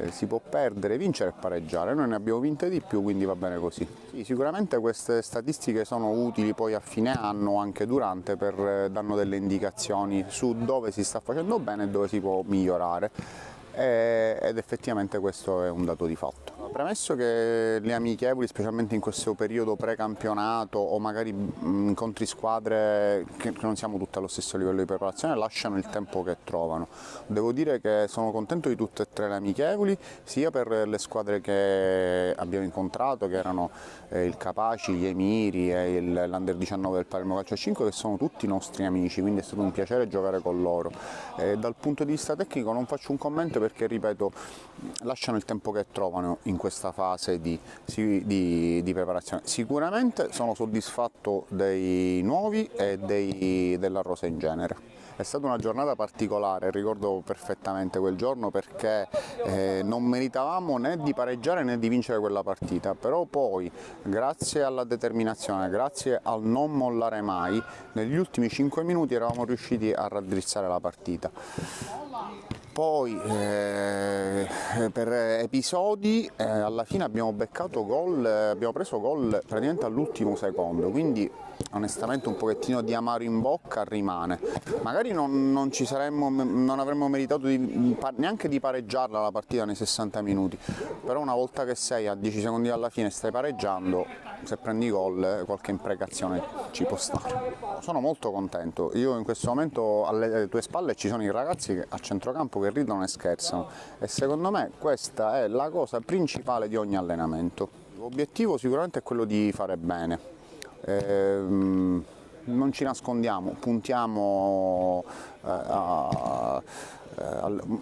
si può perdere, vincere e pareggiare. Noi ne abbiamo vinte di più, quindi va bene così. Sì, sicuramente queste statistiche sono utili poi a fine anno o anche durante, danno delle indicazioni su dove si sta facendo bene e dove si può migliorare. Ed effettivamente questo è un dato di fatto. Premesso che le amichevoli, specialmente in questo periodo pre-campionato o magari incontri squadre che non siamo tutte allo stesso livello di preparazione, lasciano il tempo che trovano. Devo dire che sono contento di tutte e tre le amichevoli, sia per le squadre che abbiamo incontrato, che erano il Capaci, gli Emiri e l'Under 19 del Palermo Calcio 5, che sono tutti nostri amici, quindi è stato un piacere giocare con loro. Dal punto di vista tecnico non faccio un commento perché, ripeto, lasciano il tempo che trovano in questa fase di preparazione. Sicuramente sono soddisfatto dei nuovi e della rosa in genere. È stata una giornata particolare, ricordo perfettamente quel giorno perché non meritavamo né di pareggiare né di vincere quella partita, però poi grazie alla determinazione, grazie al non mollare mai, negli ultimi 5 minuti eravamo riusciti a raddrizzare la partita. Poi per episodi alla fine abbiamo beccato gol, abbiamo preso gol praticamente all'ultimo secondo, quindi onestamente un pochettino di amaro in bocca rimane. Magari non avremmo meritato neanche di pareggiarla la partita nei 60 minuti, però una volta che sei a 10 secondi alla fine e stai pareggiando, se prendi gol qualche imprecazione ci può stare. Sono molto contento, io in questo momento alle tue spalle ci sono i ragazzi a centrocampo che ridono e scherzano e secondo me questa è la cosa principale di ogni allenamento. L'obiettivo sicuramente è quello di fare bene. Non ci nascondiamo, puntiamo a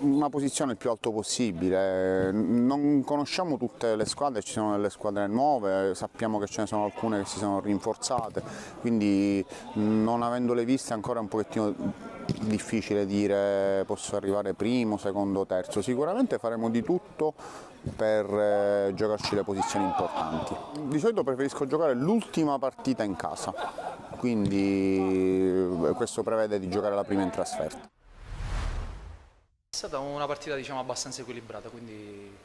una posizione il più alto possibile. Non conosciamo tutte le squadre, ci sono delle squadre nuove, sappiamo che ce ne sono alcune che si sono rinforzate, quindi non avendole viste ancora è un pochettino difficile dire posso arrivare primo, secondo, terzo. Sicuramente faremo di tutto per giocarci le posizioni importanti. Di solito preferisco giocare l'ultima partita in casa, quindi questo prevede di giocare la prima in trasferta. È stata una partita, diciamo, abbastanza equilibrata, quindi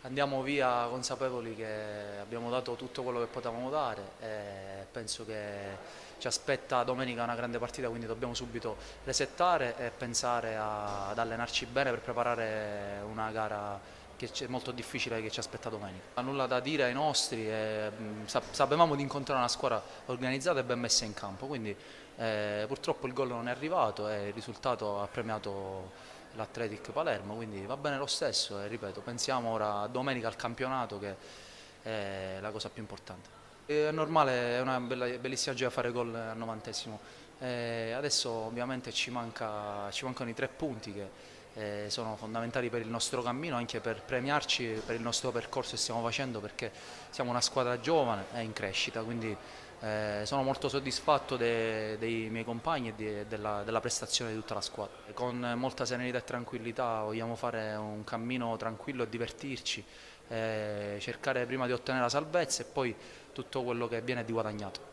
andiamo via consapevoli che abbiamo dato tutto quello che potevamo dare e penso che ci aspetta domenica una grande partita, quindi dobbiamo subito resettare e pensare ad allenarci bene per preparare una gara che è molto difficile che ci aspetta domenica. Nulla da dire ai nostri, sapevamo di incontrare una squadra organizzata e ben messa in campo, quindi purtroppo il gol non è arrivato e il risultato ha premiato l'Athletic Palermo, quindi va bene lo stesso e ripeto, pensiamo ora a domenica al campionato che è la cosa più importante. È normale, è una bellissima gioia fare gol al 90°. Adesso ovviamente ci mancano i 3 punti che sono fondamentali per il nostro cammino, anche per premiarci per il nostro percorso che stiamo facendo, perché siamo una squadra giovane e in crescita, quindi sono molto soddisfatto dei miei compagni e della prestazione di tutta la squadra. Con molta serenità e tranquillità vogliamo fare un cammino tranquillo e divertirci, cercare prima di ottenere la salvezza e poi tutto quello che viene di guadagnato.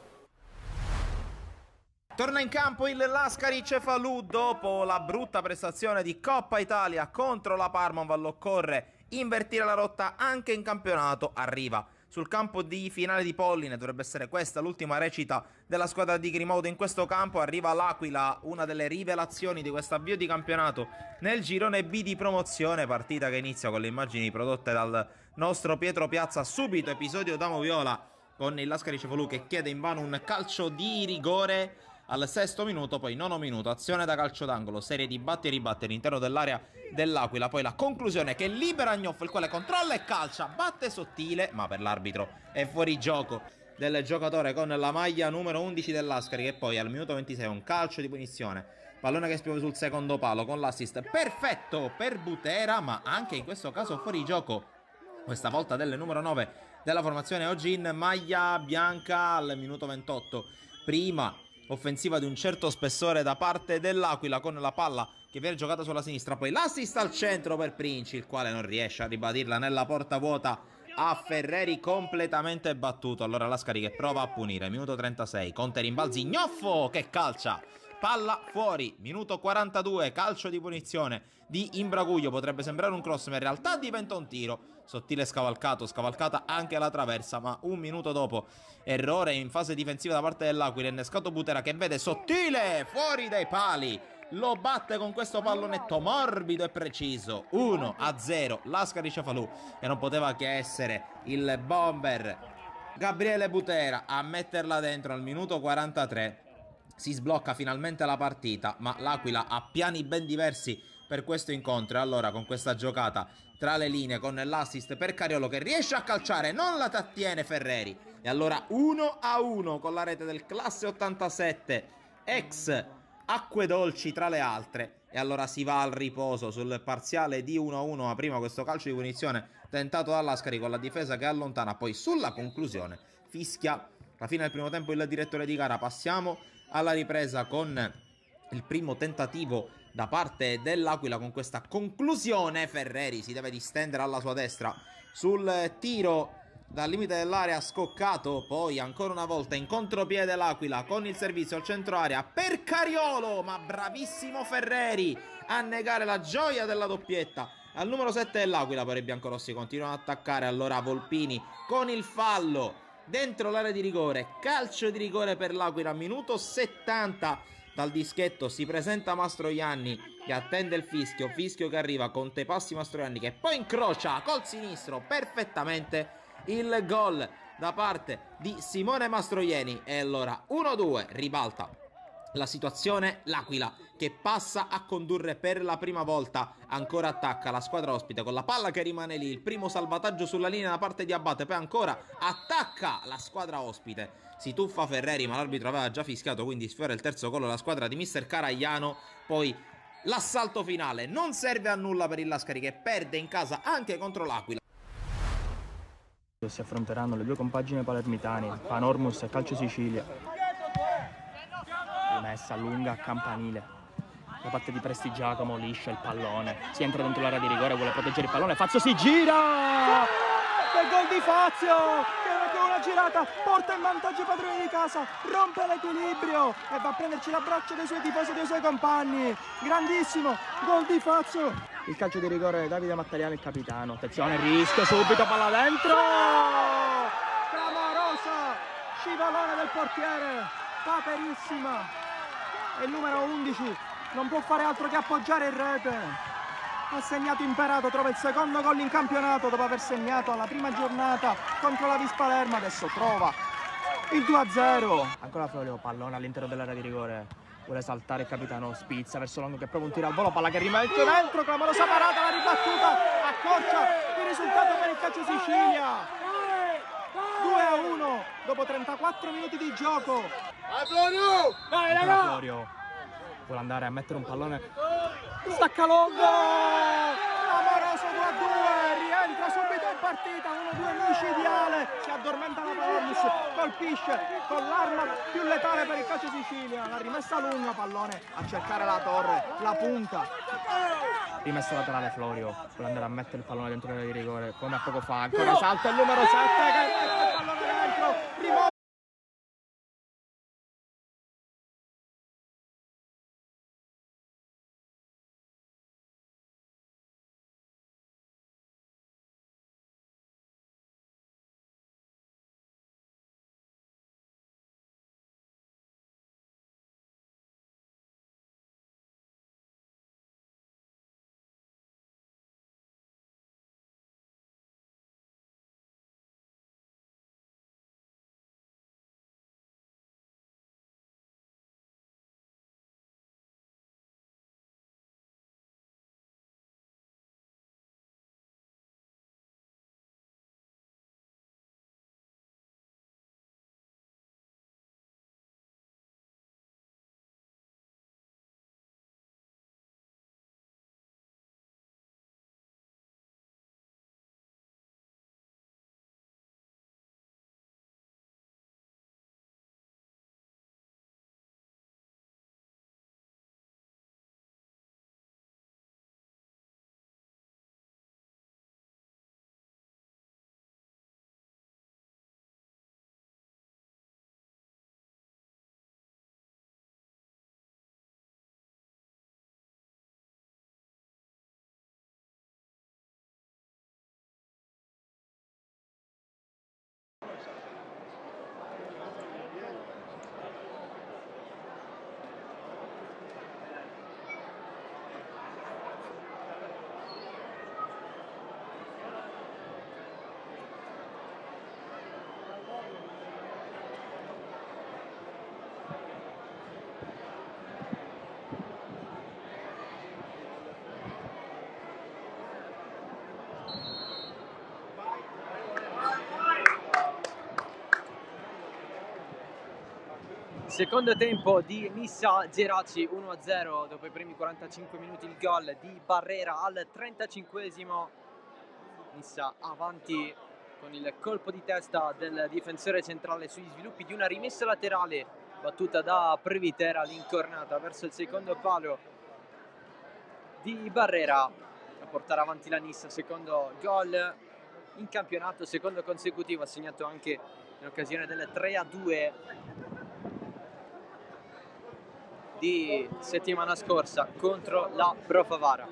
Torna in campo il Lascari Cefalù dopo la brutta prestazione di Coppa Italia contro la Parma. Occorre invertire la rotta anche in campionato. Arriva sul campo di finale di Polline, dovrebbe essere questa l'ultima recita della squadra di Grimodo in questo campo. Arriva l'Aquila, una delle rivelazioni di questo avvio di campionato nel girone B di promozione, partita che inizia con le immagini prodotte dal nostro Pietro Piazza. Subito episodio Damo Viola con il Lascari Cefalù che chiede invano un calcio di rigore al 6° minuto, poi 9° minuto, azione da calcio d'angolo, serie di batti e ribatti all'interno dell'area dell'Aquila, poi la conclusione che libera Agnoffo, il quale controlla e calcia, batte sottile, ma per l'arbitro è fuori gioco del giocatore con la maglia numero 11 dell'Ascari, che poi al minuto 26 un calcio di punizione, pallone che spiove sul secondo palo con l'assist perfetto per Butera, ma anche in questo caso fuori gioco, questa volta del numero 9 della formazione, oggi in maglia bianca al minuto 28, prima offensiva di un certo spessore da parte dell'Aquila con la palla che viene giocata sulla sinistra, poi l'assist al centro per Princi, il quale non riesce a ribadirla nella porta vuota a Ferreri, completamente battuto. Allora Lascari che prova a punire, minuto 36, Conte rimbalzi, Gnoffo che calcia, palla fuori, minuto 42, calcio di punizione di Imbraguglio, potrebbe sembrare un cross ma in realtà diventa un tiro, sottile scavalcata anche la traversa, ma un minuto dopo errore in fase difensiva da parte dell'Aquila, innescato Butera che vede Sottile fuori dai pali, lo batte con questo pallonetto morbido e preciso, 1-0 Lascari Cefalù, e non poteva che essere il bomber Gabriele Butera a metterla dentro al minuto 43. Si sblocca finalmente la partita, ma l'Aquila ha piani ben diversi per questo incontro. E allora con questa giocata tra le linee, con l'assist per Cariolo che riesce a calciare, non la trattiene Ferreri, e allora 1-1 con la rete del classe 87 ex Acquedolci tra le altre, e allora si va al riposo sul parziale di 1-1, ma prima questo calcio di punizione tentato dall'Ascari con la difesa che allontana, poi sulla conclusione fischia la fine del primo tempo il direttore di gara. Passiamo alla ripresa con il primo tentativo da parte dell'Aquila. Con questa conclusione Ferreri si deve distendere alla sua destra sul tiro dal limite dell'area scoccato, poi ancora una volta in contropiede l'Aquila con il servizio al centro area per Cariolo, ma bravissimo Ferreri a negare la gioia della doppietta al numero 7 dell'Aquila. Poi i biancorossi continuano ad attaccare, allora Volpini con il fallo dentro l'area di rigore, calcio di rigore per l'Aquila, minuto 70. Dal dischetto si presenta Mastroianni che attende il fischio che arriva con te passi Mastroianni che poi incrocia col sinistro perfettamente il gol da parte di Simone Mastroianni, e allora 1-2 ribalta la situazione l'Aquila che passa a condurre per la prima volta. Ancora attacca la squadra ospite con la palla che rimane lì, il primo salvataggio sulla linea da parte di Abate, poi ancora attacca la squadra ospite, si tuffa Ferreri ma l'arbitro aveva già fischiato, quindi sfiora il terzo gol la squadra di mister Caragliano. Poi l'assalto finale non serve a nulla per il Lascari che perde in casa anche contro l'Aquila. Si affronteranno le due compagini palermitane, Panormus e Calcio Sicilia. Rimessa lunga a campanile da parte di Prestigiacomo, liscia il pallone, si entra dentro l'area di rigore, vuole proteggere il pallone, Fazio si gira! Che gol di Fazio! Che una girata porta in vantaggio i padroni di casa, rompe l'equilibrio e va a prenderci l'abbraccio dei suoi tifosi e dei suoi compagni. Grandissimo gol di Fazio! Il calcio di rigore Davide Mattariano, il capitano. Attenzione, rischio subito, palla dentro! Clamorosa scivolone del portiere, paperissima. E il numero 11 non può fare altro che appoggiare in rete. Ha segnato Imperato, trova il secondo gol in campionato dopo aver segnato alla prima giornata contro la Vis Palermo. Adesso trova il 2-0. Ancora Florio, pallone all'interno dell'area di rigore. Vuole saltare il capitano, spizza verso Longo che prova un tiro al volo, palla che rimane dentro, clamorosa parata, la ribattuta, accorcia il risultato per il Calcio Sicilia. 2-1 dopo 34 minuti di gioco. Vai Florio vuole andare a mettere un pallone, stacca Longo, clamoroso 2-2, rientra subito il partita, 1-2 micidiale, si addormenta la Paolus, colpisce con l'arma più letale per il calcio Sicilia, la rimessa lunga, pallone a cercare la torre, la punta. Rimessa laterale Florio, vuole andare a mettere il pallone dentro l'area di rigore, come a poco fa, ancora salta il numero 7 che mette il pallone dentro, Secondo tempo di Nissa Geraci, 1-0 dopo i primi 45 minuti, il gol di Barrera al 35esimo. Nissa avanti con il colpo di testa del difensore centrale sugli sviluppi di una rimessa laterale battuta da Previtera, l'incornata verso il secondo palo di Barrera a portare avanti la Nissa. Secondo gol in campionato, secondo consecutivo, ha segnato anche in occasione del 3-2 di settimana scorsa contro la Pro Favara.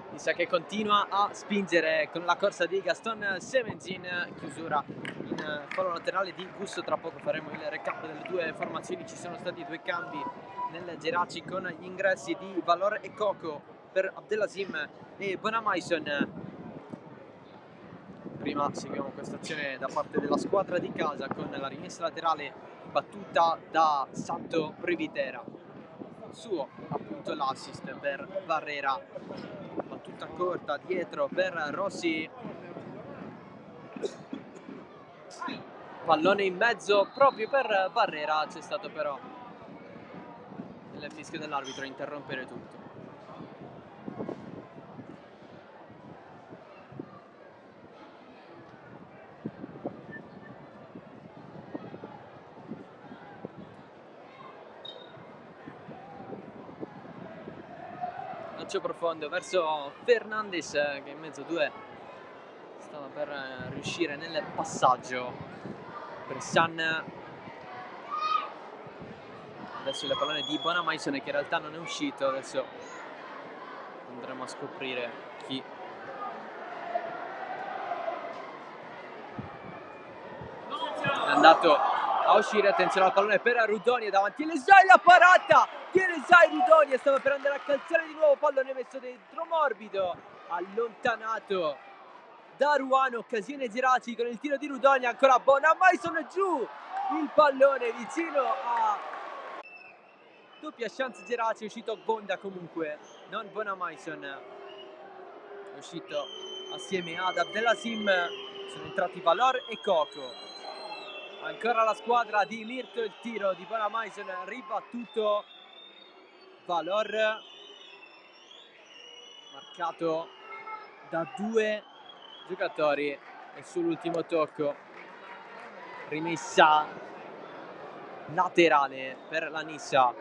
Mi sa che continua a spingere con la corsa di Gaston Semenzin, chiusura in fallo laterale di Gusto. Tra poco faremo il recap delle due formazioni. Ci sono stati due cambi nel Geraci con gli ingressi di Valor e Coco per Abdelazim e Bonamaison. Prima seguiamo questa azione da parte della squadra di casa con la rimessa laterale battuta da Santo Previtera. Suo appunto l'assist per Barrera, battuta corta dietro per Rossi, pallone in mezzo proprio per Barrera. C'è stato però il fischio dell'arbitro a interrompere tutto. Lancio profondo verso Fernandez che in mezzo a due stava per riuscire nel passaggio. Bressan, adesso il pallone di Bonamaison che in realtà non è uscito. Adesso andremo a scoprire chi è andato a uscire. Attenzione al pallone per Rudoni, davanti Lesai, la parata di Lesai. Rudoni stava per andare a calciare di nuovo, pallone messo dentro, morbido, allontanato da Ruano. Occasione Geraci con il tiro di Rudoni, ancora Bonamaison giù, il pallone vicino a doppia chance Geraci, è uscito Bonda comunque, non Bonamaison. è uscito assieme ad Abdelasim, sono entrati Valor e Coco. Ancora la squadra di Mirto, il tiro di Bonamaison ribattuto. Valor marcato da 2 giocatori e sull'ultimo tocco rimessa laterale per la Nissa.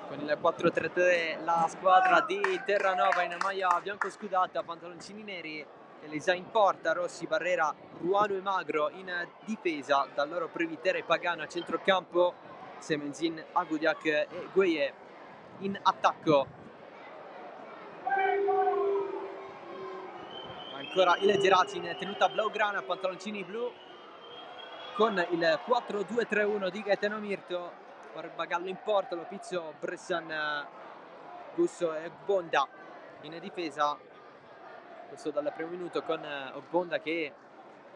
Con il 4-3-3 la squadra di Terranova in maglia bianco-scudata, pantaloncini neri, Elisa in porta, Rossi, Barrera, Ruano e Magro in difesa, dal loro Privitere e Pagano a centrocampo, Semenzin, Agudiak e Gueye in attacco. Ancora il Geraci in tenuta blaugrana, pantaloncini blu, con il 4-2-3-1 di Gaetano Mirto. Barbagallo in porta, Lopizzo, Bressan, Gusso e Bonda in difesa. Questo dal primo minuto con Bonda che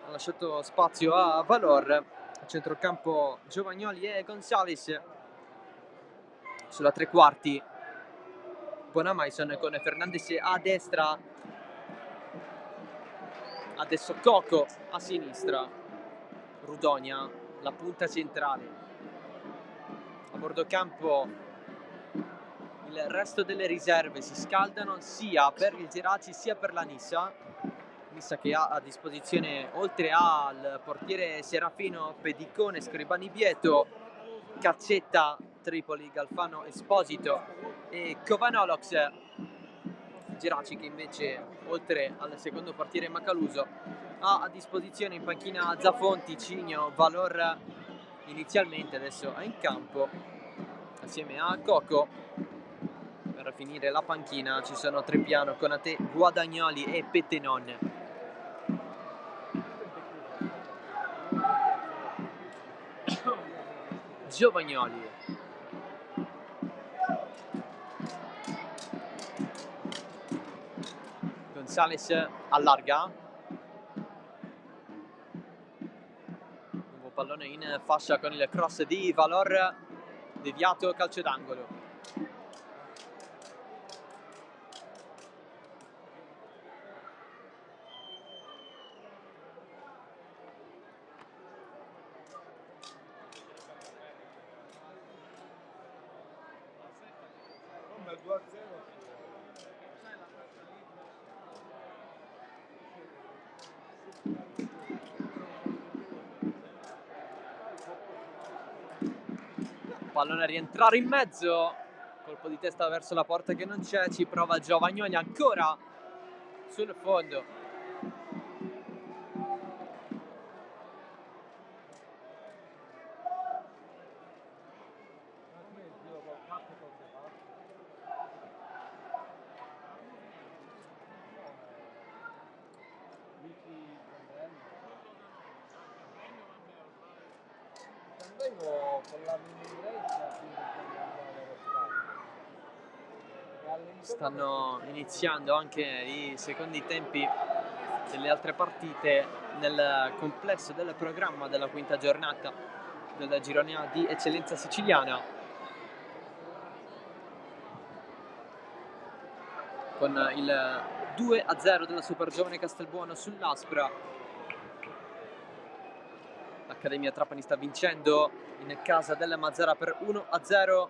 ha lasciato spazio a Valor. A centrocampo Giovagnoli e Gonzales. Sulla tre quarti Bonamaison con Fernandez a destra. Adesso Coco a sinistra. Rudonia, la punta centrale. A bordo campo il resto delle riserve si scaldano sia per il Geraci sia per la Nissa che ha a disposizione, oltre al portiere Serafino, Pedicone, Scribani Bieto, Caccetta, Tripoli, Galfano, Esposito e Kovanolox. Geraci che invece, oltre al secondo portiere Macaluso, ha a disposizione in panchina Zaffonti, Cigno, Valor inizialmente, adesso è in campo assieme a Coco. Per finire la panchina ci sono Trepiano, Conate, Guadagnoli e Pettenon. Giovagnoli, Gonzales allarga, nuovo pallone in fascia con il cross di Valor, deviato, calcio d'angolo. Pallone a rientrare in mezzo, colpo di testa verso la porta che non c'è, ci prova Giovagnoli ancora sul fondo. Stanno iniziando anche i secondi tempi delle altre partite nel complesso del programma della quinta giornata del girone A di eccellenza siciliana, con il 2-0 della Super Giovane Castelbuono sull'Aspra. L'Accademia Trapani sta vincendo in casa della Mazzara per 1-0.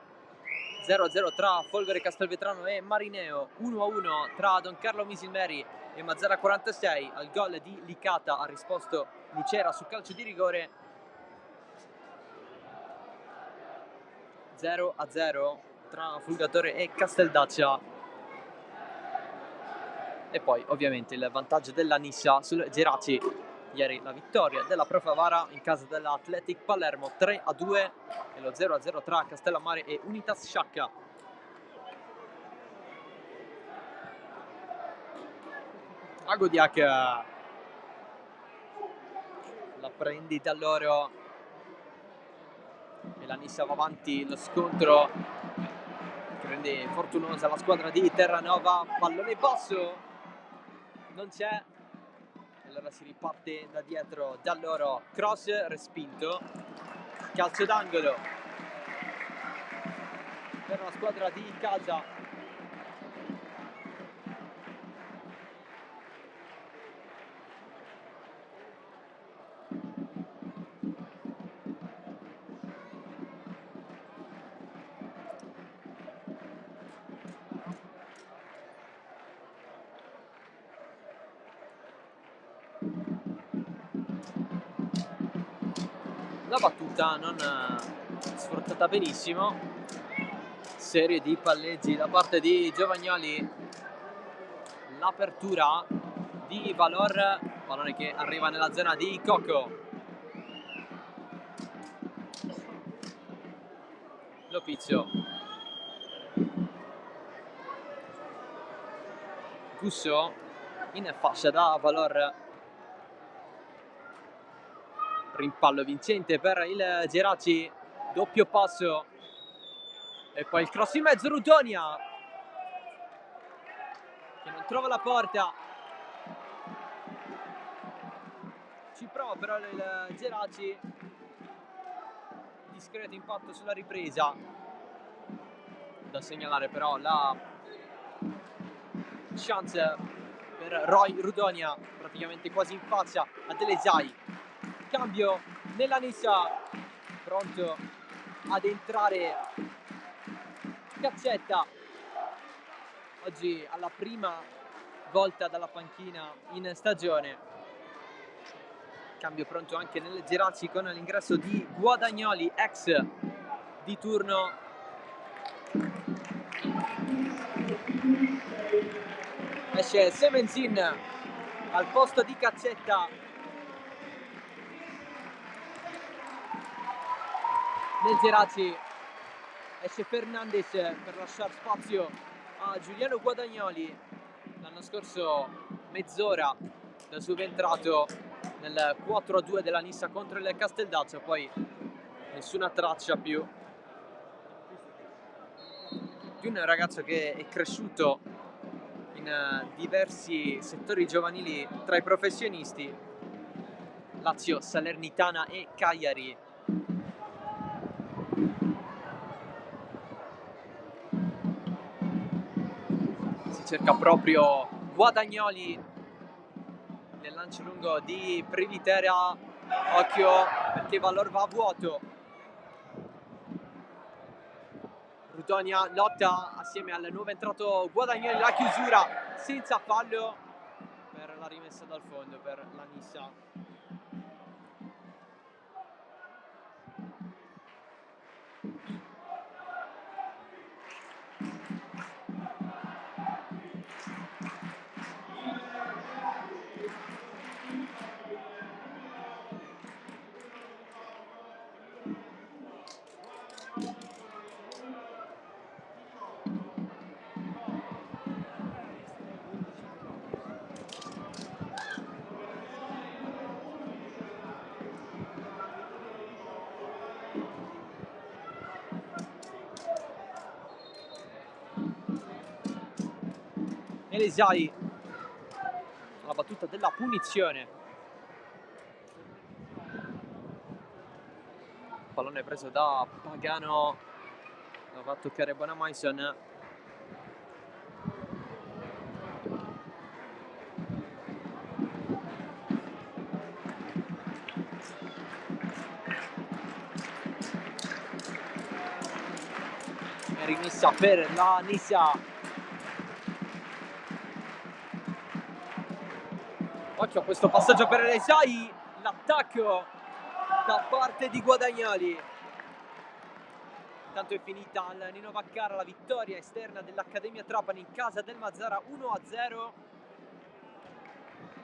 0-0 tra Folgore Castelvetrano e Marineo, 1-1 tra Don Carlo Misilmeri e Mazzara 46. Al gol di Licata ha risposto Lucera su calcio di rigore. 0-0 tra Fulgatore e Casteldaccia. E poi ovviamente il vantaggio della Nissa sul Geraci. Ieri la vittoria della Pro Favara in casa dell'Athletic Palermo 3-2 e lo 0-0 tra Castellammare e Unitas Sciacca. Agudiak la prendi da loro e la Nissa va avanti, lo scontro che rende fortunosa la squadra di Terranova. Pallone basso, non c'è. Allora si riparte da dietro da loro, cross respinto, calcio d'angolo per la squadra di casa. La battuta non sfruttata benissimo, serie di palleggi da parte di Giovagnoli, l'apertura di Valor, pallone che arriva nella zona di Coco. Lopizio, Gusso in fascia da Valor, rimpallo vincente per il Geraci, doppio passo e poi il cross in mezzo, Rudonia che non trova la porta, ci prova però il Geraci, discreto impatto sulla ripresa, da segnalare però la chance per Roy Rudonia, praticamente quasi in faccia a Delesai. Cambio nella Nissa, pronto ad entrare Cazzetta, oggi alla prima volta dalla panchina in stagione. Cambio pronto anche nel Geraci con l'ingresso di Guadagnoli, ex di turno. Esce Semenzin al posto di Cazzetta. Nel Geraci esce Fernandez per lasciare spazio a Giuliano Guadagnoli, l'anno scorso mezz'ora da subentrato nel 4-2 della Nissa contro il Casteldazzo, poi nessuna traccia più di un ragazzo che è cresciuto in diversi settori giovanili tra i professionisti, Lazio, Salernitana e Cagliari. Si cerca proprio Guadagnoli nel lancio lungo di Privitera, occhio perché Valor va a vuoto. Rudonia lotta assieme al nuovo entrato Guadagnoli, la chiusura senza fallo per la rimessa dal fondo per la Nissa. Elesai, la battuta della punizione. Pallone preso da Pagano, lo va a toccare Bonamaison. È rimessa per la Nissa. Occhio a questo passaggio per Elesai, l'attacco da parte di Guadagnoli. Intanto è finita al Nino Vaccara la vittoria esterna dell'Accademia Trapani in casa del Mazzara 1-0.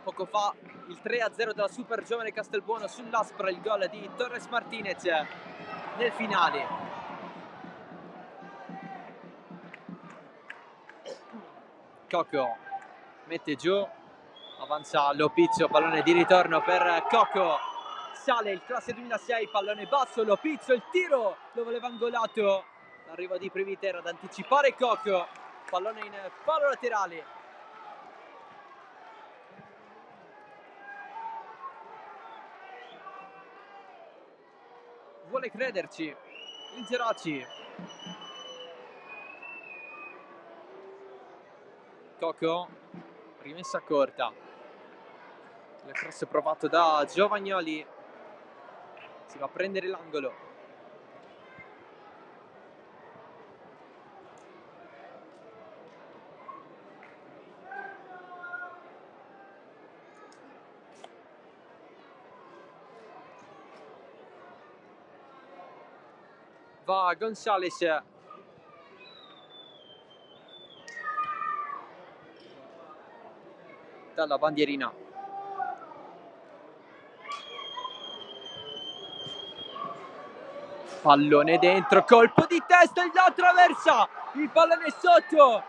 Poco fa il 3-0 della Super Giovane Castelbuono sull'Aspra, il gol di Torres Martinez nel finale. Coco mette giù, avanza Lopizio, pallone di ritorno per Coco, sale il classe 2006, pallone basso, Lopizio, il tiro lo voleva angolato, l'arrivo di Privitera ad anticipare Coco, pallone in fallo laterale. Vuole crederci il Geraci. Coco, rimessa corta, il cross provato da Giovagnoli, Si va a prendere l'angolo. Va Gonzalez. Dalla bandierina. Pallone dentro, colpo di testa, la attraversa, il pallone sotto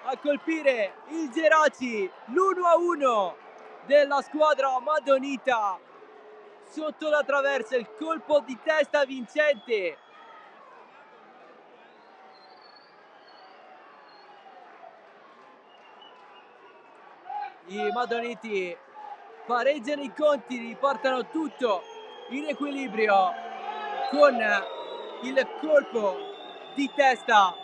a colpire il Geraci, l'1-1 della squadra madonita sotto la traversa, il colpo di testa vincente. I madoniti pareggiano i conti, riportano tutto in equilibrio con il colpo di testa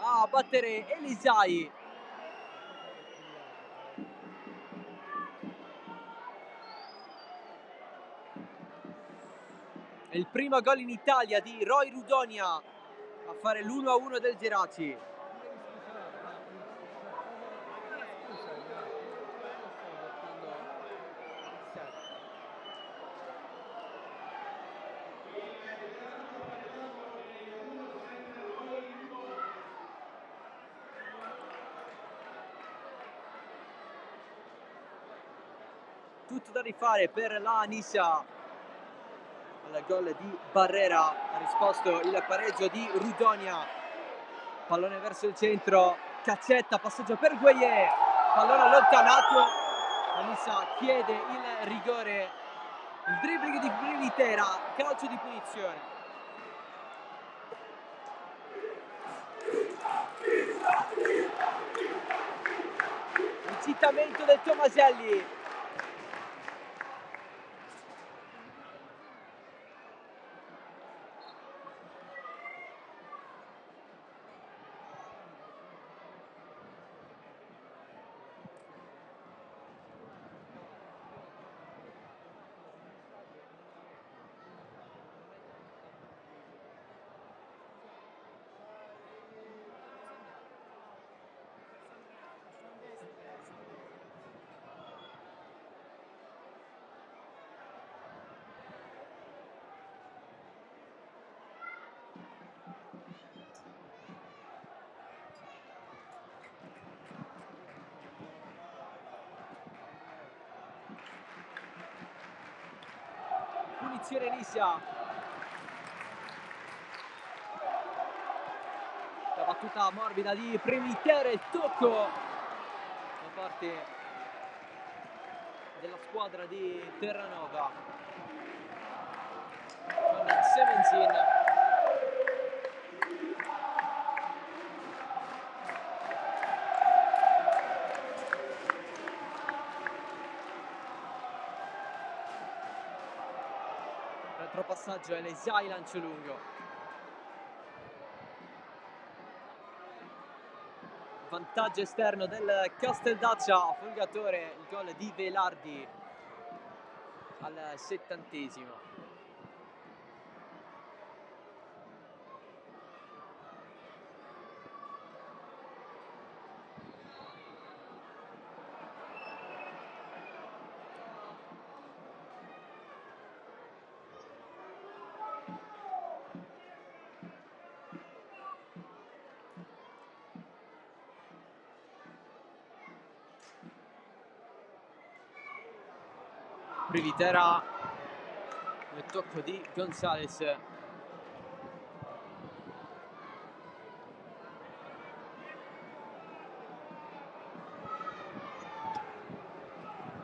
a battere Elisai. È il primo gol in Italia di Roy Rudonia a fare l'1-1 del Geraci. Tutto da rifare per la Nissa al gol di Barrera, ha risposto il pareggio di Rudonia. Pallone verso il centro, Caccetta, passaggio per Gueye, pallone allontanato, la Nissa chiede il rigore, il dribbling di Privitera, calcio di punizione. Incitamento del Tomaselli. Punizione Nissa. La battuta morbida di Primitere, il tocco da parte della squadra di Terranova con Semenzin. Retropassaggio, Elisai, lancio lungo. Vantaggio esterno del Casteldaccia, Folgatore, il gol di Velardi al 70°. Privitera, il tocco di Gonzalez.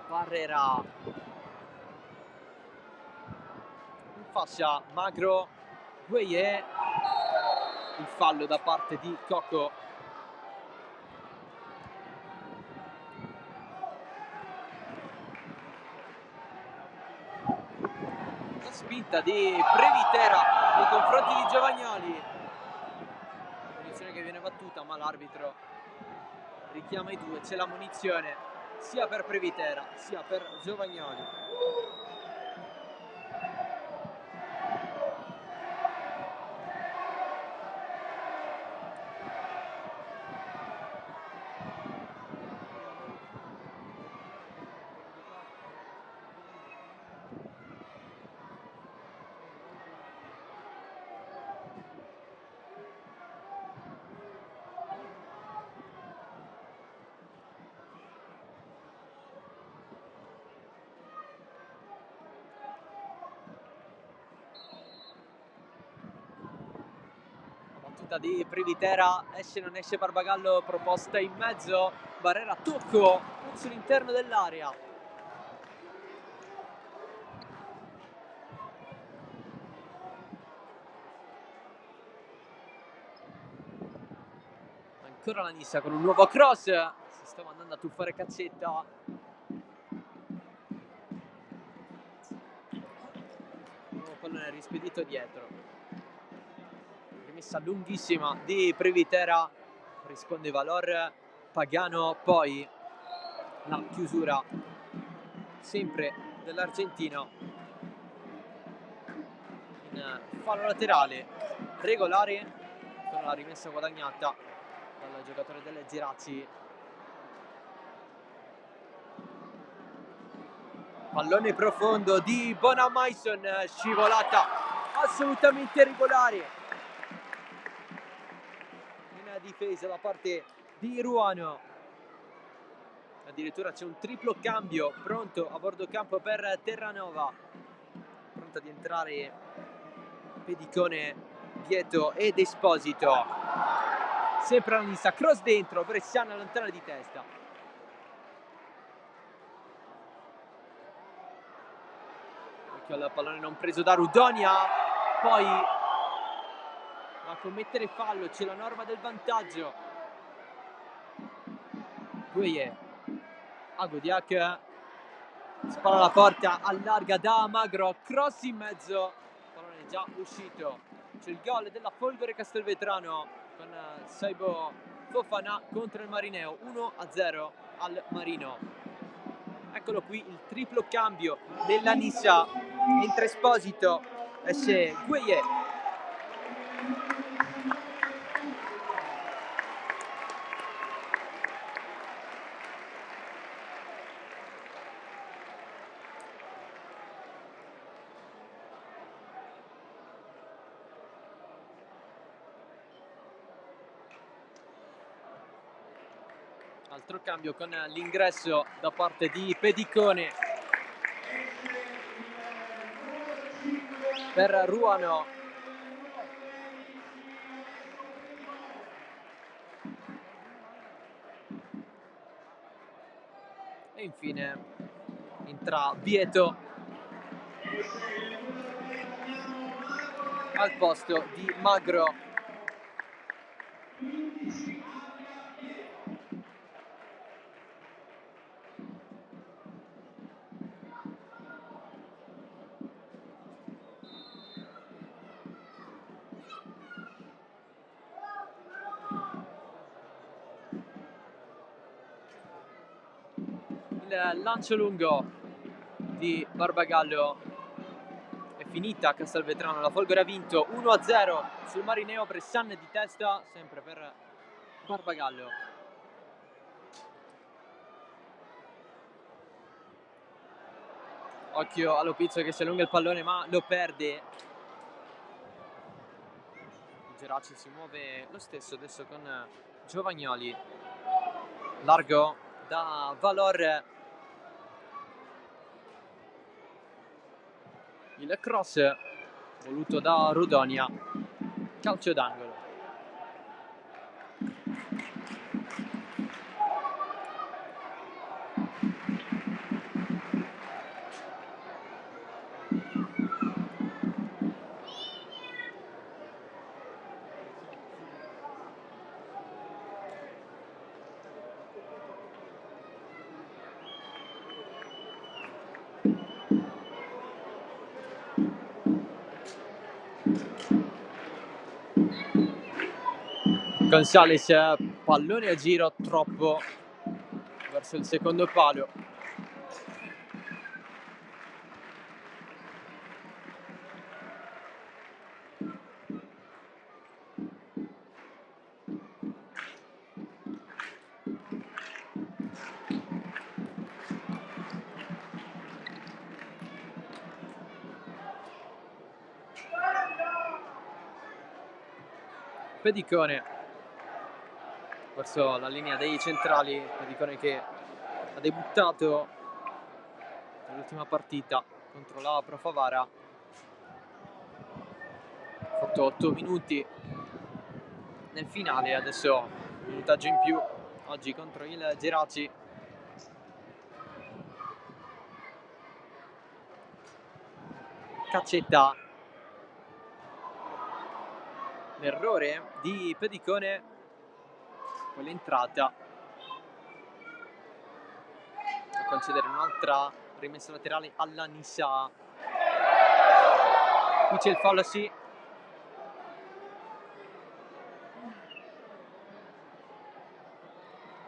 Barrera. In fascia Magro, Gueye. Il fallo da parte di Coco. Spinta di Previtera nei confronti di Giovagnoli, punizione che viene battuta ma l'arbitro richiama i due, c'è la munizione. sia per Previtera sia per Giovagnoli. Di Previtera, esce non esce Barbagallo, proposta in mezzo, Barrera tocco sull'interno dell'area. Ancora la Nissa con un nuovo cross, si stava andando a tuffare Caccetta. Nuovo pallone rispedito dietro. Rimessa lunghissima di Previtera, risponde Valor, Pagano, poi la chiusura sempre dell'argentino in fallo laterale regolare con la rimessa guadagnata dal giocatore delle Gerazzi. Pallone profondo di Bonamaison, scivolata assolutamente regolare difesa da parte di Ruano. Addirittura c'è un triplo cambio pronto a bordo campo per Terranova, pronto ad entrare Pedicone, Vieto ed Esposito. Sempre la Nissa, cross dentro, Bresciano lontana di testa. Occhio al pallone non preso da Rudonia, poi a commettere fallo, c'è la norma del vantaggio. Gueye a Godiac, spalla alla porta, allarga da Magro, cross in mezzo, pallone già uscito. C'è il gol della Folgore Castelvetrano con Saibo Fofana contro il Marineo, 1-0 al Marino. Eccolo qui il triplo cambio della Nissa, entra Esposito, esce Gueye. Altro cambio con l'ingresso da parte di Pedicone per Ruano. E infine entra Vieto al posto di Magro. Il lancio lungo di Barbagallo è finita. Castelvetrano, la Folgore ha vinto 1-0 sul Marineo. Bressan di testa sempre per Barbagallo. Occhio a Lopizzo che si allunga il pallone ma lo perde. Geraci si muove lo stesso adesso con Giovagnoli, largo da Valor, il cross voluto da Rudonia, calcio d'angolo. Gonzales, pallone a giro troppo verso il secondo palo. Pedicone verso la linea dei centrali. Pedicone che ha debuttato nell'ultima partita contro la Pro Favara, ha fatto 8 minuti nel finale, adesso un minutaggio in più oggi contro il Geraci. Caccetta, l'errore di Pedicone, quell'entrata a concedere un'altra rimessa laterale alla Nissa. Qui c'è il fallo, sì,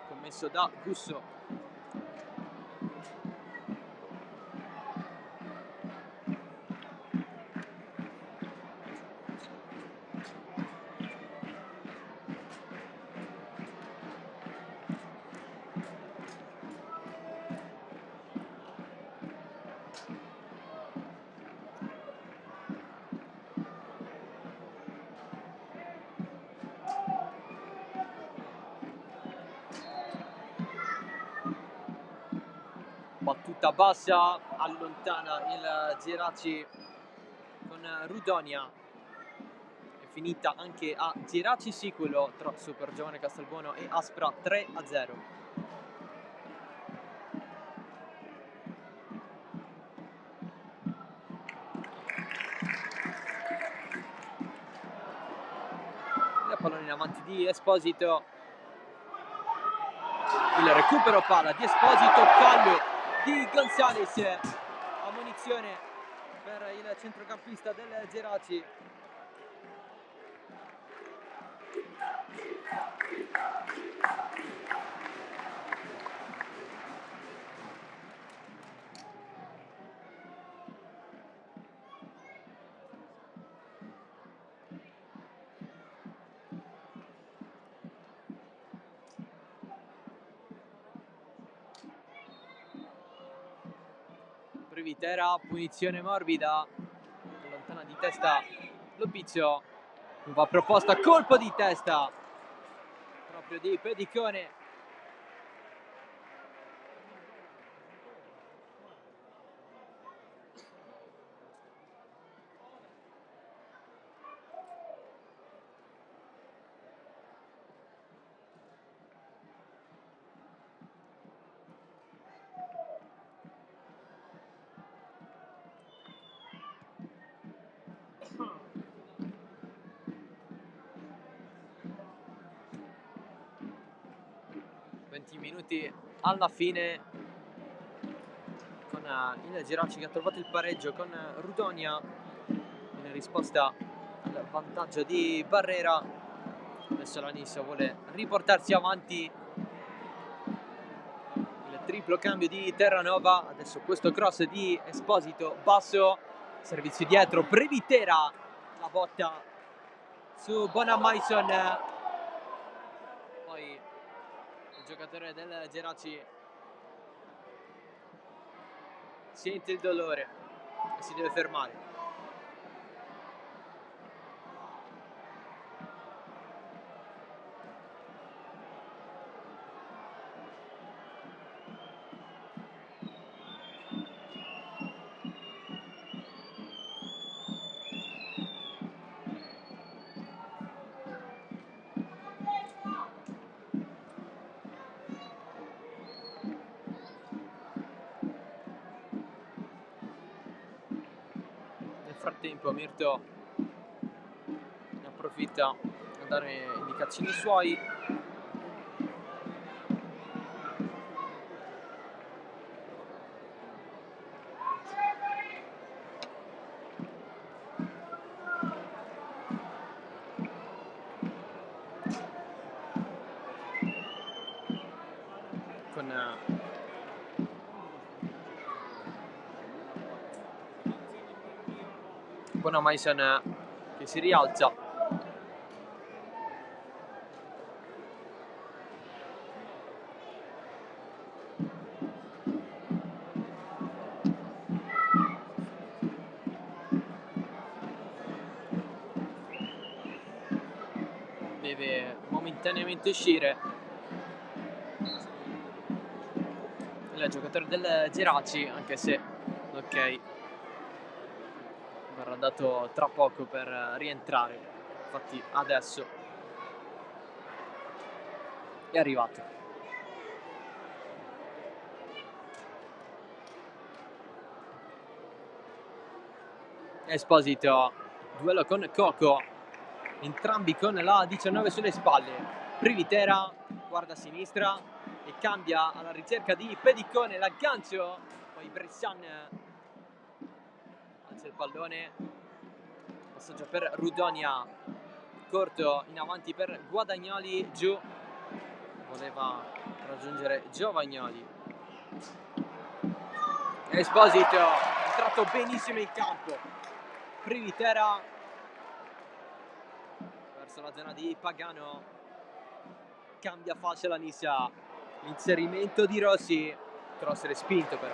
commesso da Gusso. Battuta bassa, allontana il Geraci con Rudonia. È finita anche a Geraci Siculo tra Super Giovane Castelbuono e Aspra 3-0. Il pallone in avanti di Esposito. Il recupero palla di Esposito, fallo di Gonzales, ammonizione per il centrocampista del Geraci. Privitera, punizione morbida, allontana di testa Lopizio, nuova proposta, colpo di testa proprio di Pedicone. Minuti alla fine, con il Geraci che ha trovato il pareggio con Rudonia in risposta al vantaggio di Barrera. Adesso la Nissa vuole riportarsi avanti, il triplo cambio di Terranova. Adesso questo cross di Esposito, basso, servizio dietro, Previtera, la botta su Bonamaison. Poi il giocatore del Geraci sente il dolore e si deve fermare. Nel frattempo Mirto ne approfitta a dare indicazioni suoi. Con Bonamaison che si rialza. Deve momentaneamente uscire il giocatore del Geraci, anche se ok, verrà dato tra poco per rientrare. Infatti adesso è arrivato. Esposito, duello con Coco, entrambi con la 19 sulle spalle. Privitera guarda a sinistra e cambia alla ricerca di Pedicone, l'aggancio, poi Bressan alza il pallone, passaggio per Rudonia, corto in avanti per Guadagnoli, giù, voleva raggiungere Giovagnoli. Esposito, entrato benissimo in campo. Privitera verso la zona di Pagano, cambia facile la Nisa, l'inserimento di Rossi, cross respinto però.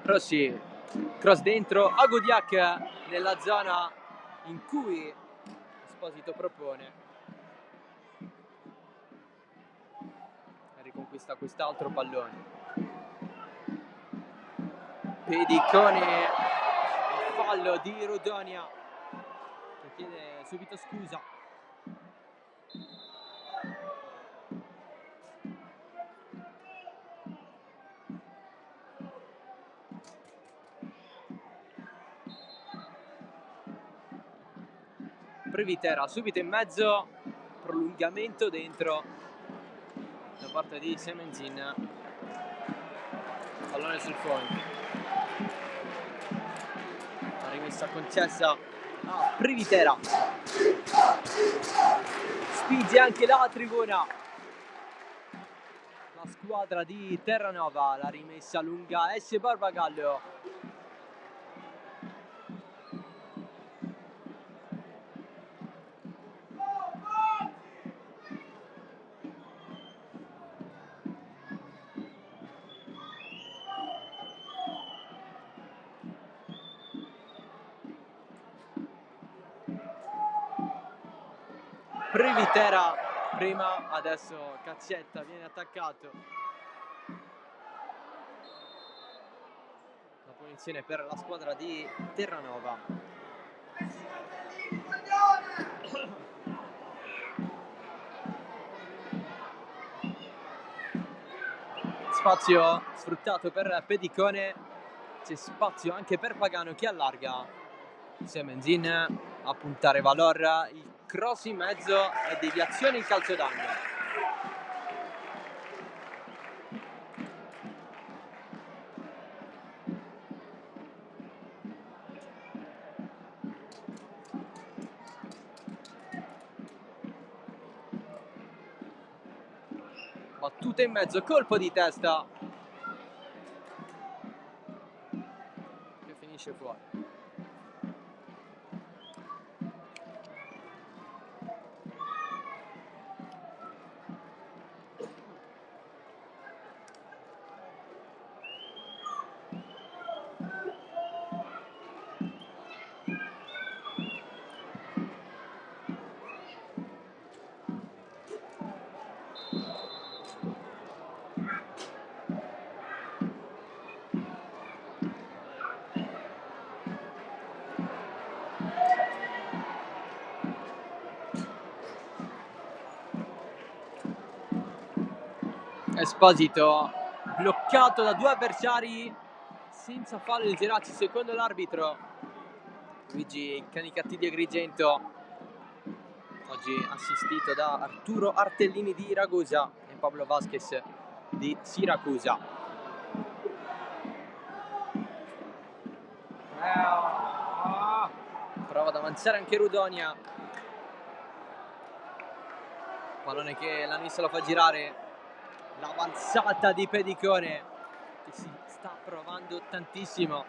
Rossi, cross dentro, Agodiak nella zona in cui Esposito propone. Riconquista quest'altro pallone. Pedicone, il fallo di Rudonia che chiede subito scusa. Privitera subito in mezzo, prolungamento dentro da parte di Semenzin, pallone sul fondo, la rimessa concessa a Privitera, spinge anche la tribuna, la squadra di Terranova, la rimessa lunga S. Barbagallo. Privitera prima, adesso Caccetta viene attaccato. La punizione per la squadra di Terranova. Spazio sfruttato per Pedicone, c'è spazio anche per Pagano che allarga. Semenzin a puntare Valor, il cross in mezzo e deviazione in calcio d'angolo. Battuta in mezzo, colpo di testa che finisce fuori. Esposito bloccato da due avversari senza fallo il Geraci secondo l'arbitro Luigi Canicatti di Agrigento, oggi assistito da Arturo Artellini di Ragusa e Pablo Vasquez di Siracusa. Prova ad avanzare anche Rudonia. Pallone che la Nissa lo fa girare. L'avanzata di Pedicone che si sta provando tantissimo.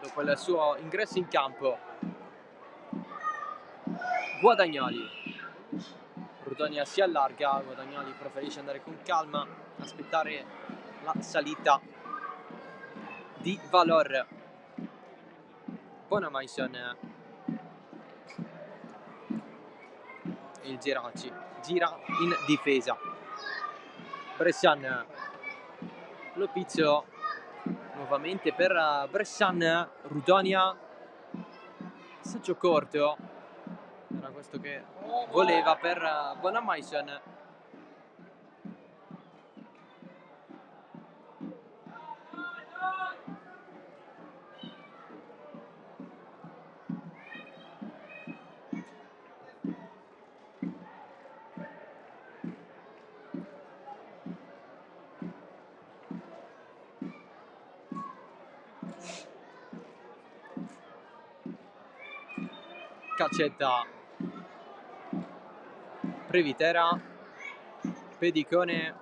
Dopo il suo ingresso in campo. Guadagnoli. Rudonia si allarga, Guadagnoli preferisce andare con calma, aspettare la salita di Valor. Bonamaison. Il Geraci gira in difesa. Bressan. Lo pizzo nuovamente per Bressan. Rudonia. Passaggio corto. Era questo che voleva per Bonamaison. Caccetta. Previtera. Pedicone.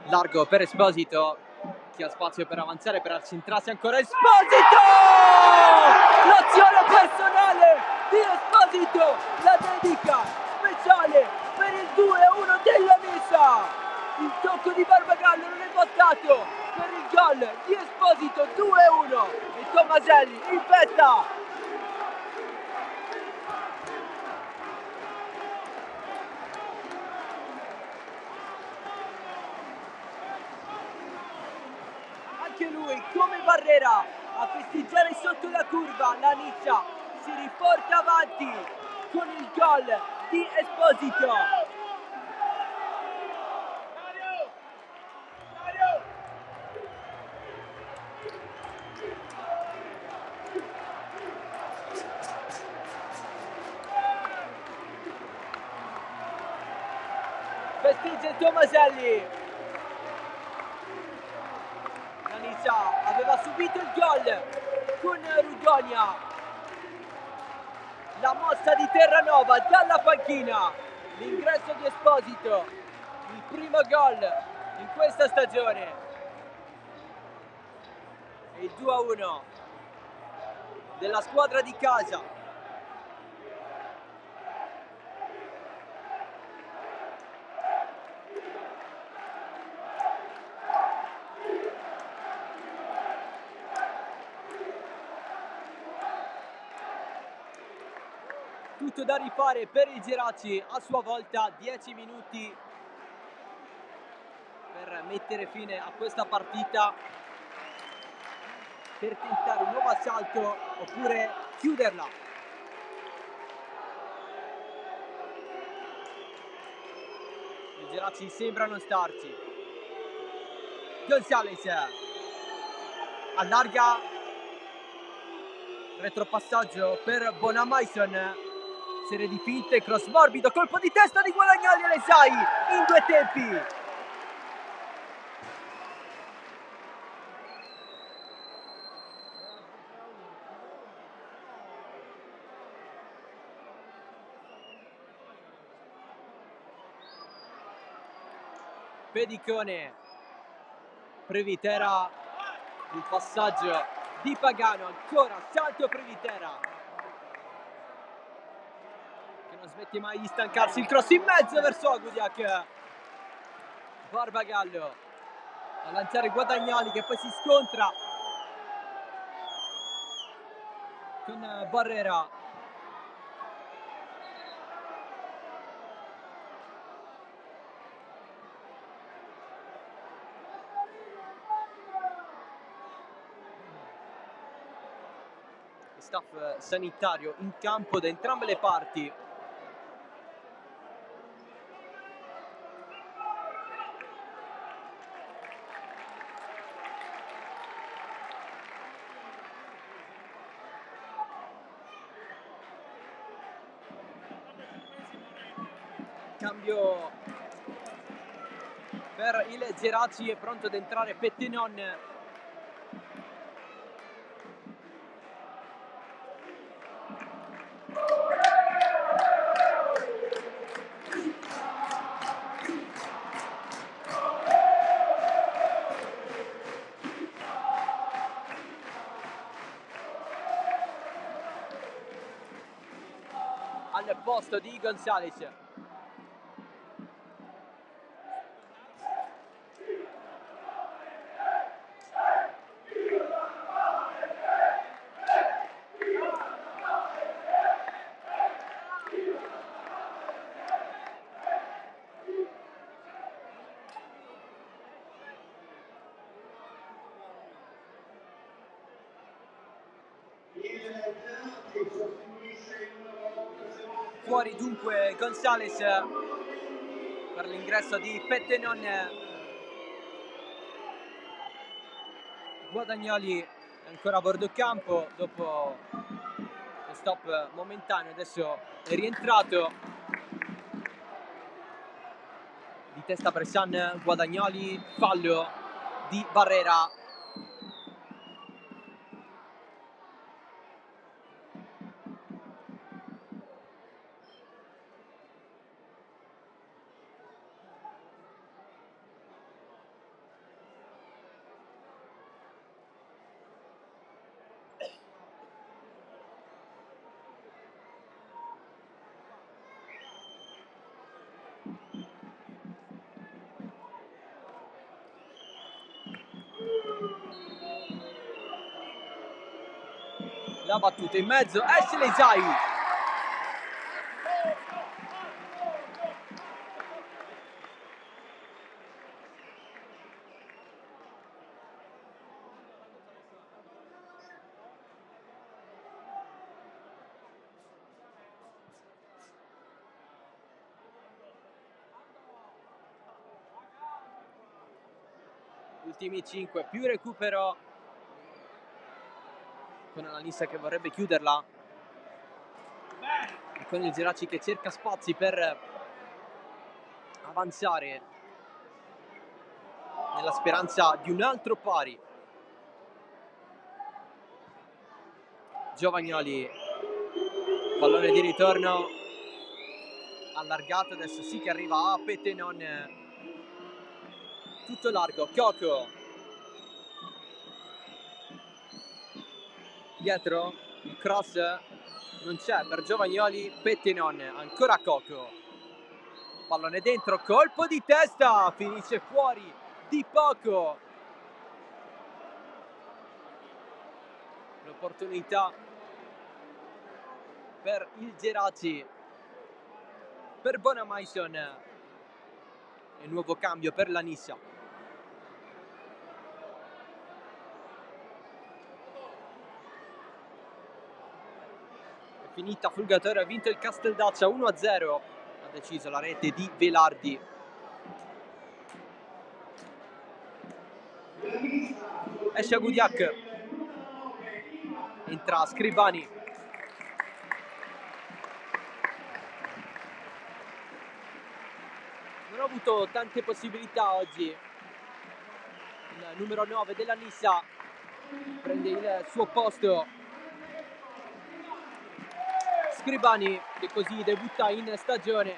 Largo per Esposito, che ha spazio per avanzare, per accentrarsi ancora. Esposito! L'azione personale di Esposito, la dedica speciale per il 2-1 della Nissa. Il tocco di Barbagallo non è bastato per il gol di Esposito. 2-1 e Tomaselli in festa. Anche lui, come Barrera, a festeggiare sotto la curva. La Nissa si riporta avanti con il gol di Esposito. Festeggia Tomaselli. La Nissa aveva subito il gol con Rudonia. La mossa di Terranova dalla panchina. L'ingresso di Esposito. Il primo gol in questa stagione. E il 2-1 della squadra di casa. Tutto da rifare per il Geraci, a sua volta 10 minuti per mettere fine a questa partita, per tentare un nuovo assalto oppure chiuderla. Il Geraci sembra non starci. Gonzalez allarga, retropassaggio per Bonamaison. Serie di finte, cross morbido, colpo di testa di Guadagnoli e Lesai in due tempi. Pedicone, Previtera, il passaggio di Pagano, ancora salto Previtera. Non smette mai di stancarsi, il cross in mezzo verso Agudiak. Barbagallo a lanciare Guadagnoli, che poi si scontra con Barrera. Staff sanitario in campo da entrambe le parti. Cambio per il Geraci, è pronto ad entrare Pettenon. posto di Gonzalez. Fuori dunque Gonzalez per l'ingresso di Pettenon. Guadagnoli è ancora a bordo campo dopo lo stop momentaneo, adesso è rientrato. Di testa per San Guadagnoli, fallo di Barrera. La battuta in mezzo, Ashley Zai. Ultimi 5, più recupero con la Nissa che vorrebbe chiuderla e con il Geraci che cerca spazi per avanzare nella speranza di un altro pari. Giovagnoli, pallone di ritorno allargato, adesso sì che arriva a Pettenon, tutto largo, Coco dietro, il cross non c'è per Giovagnoli, Pettenon, ancora Coco, pallone dentro, colpo di testa, finisce fuori di poco. L'opportunità per il Geraci, per Bonamaison e nuovo cambio per la Nissa. È finita, Fulgatore ha vinto il Casteldaccia 1-0, ha deciso la rete di Velardi. Esce Agudiak, entra Scribani. Non ha avuto tante possibilità oggi il numero 9 della Nissa, prende il suo posto Scribani, che così debutta in stagione.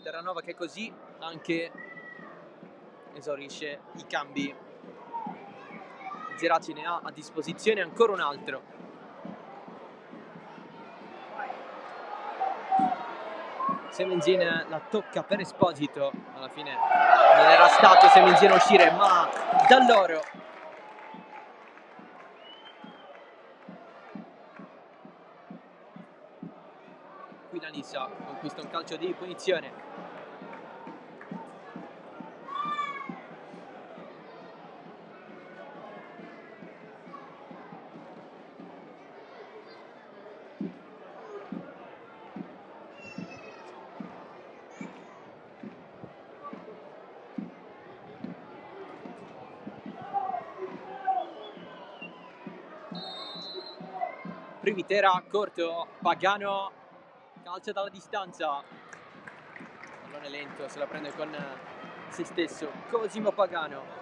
Terranova che così anche esaurisce i cambi. Geraci ne ha a disposizione ancora un altro. Semenzin la tocca per Esposito, alla fine non era stato Semenzin a uscire, ma Dall'Oro. Qui la Nissa conquista un calcio di punizione. Privitera, corto, Pagano, calcia dalla distanza, pallone lento, se la prende con se stesso, Cosimo Pagano.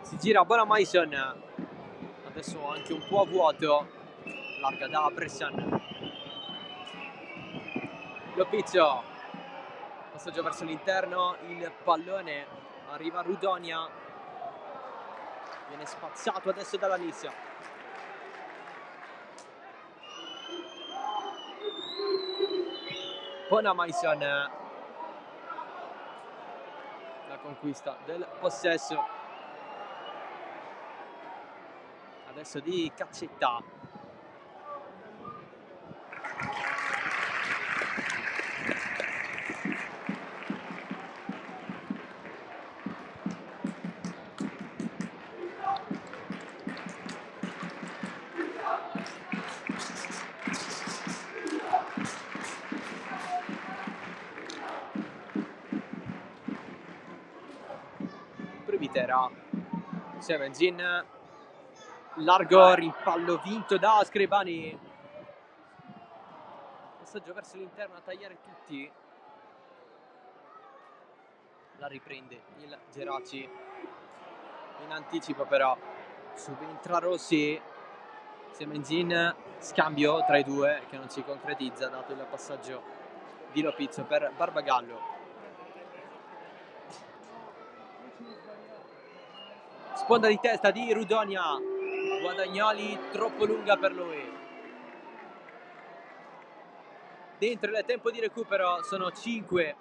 Si gira Bona Mason, adesso anche un po' a vuoto, larga da Bressan. Lopizzo, passaggio verso l'interno, il pallone arriva a Rudonia, viene spazzato adesso dalla Nizza. Bona Mason, la conquista del possesso adesso di Caccetta. Previtera, Sevenzin, largo rimpallo vinto da Scribani, passaggio verso l'interno a tagliare tutti, la riprende il Geraci in anticipo, però subentra Rossi. Semenzin, scambio tra i due che non si concretizza dato il passaggio di Lopizzo per Barbagallo. Sponda di testa di Rudonia, Guadagnoli troppo lunga per lui. Dentro il tempo di recupero sono 5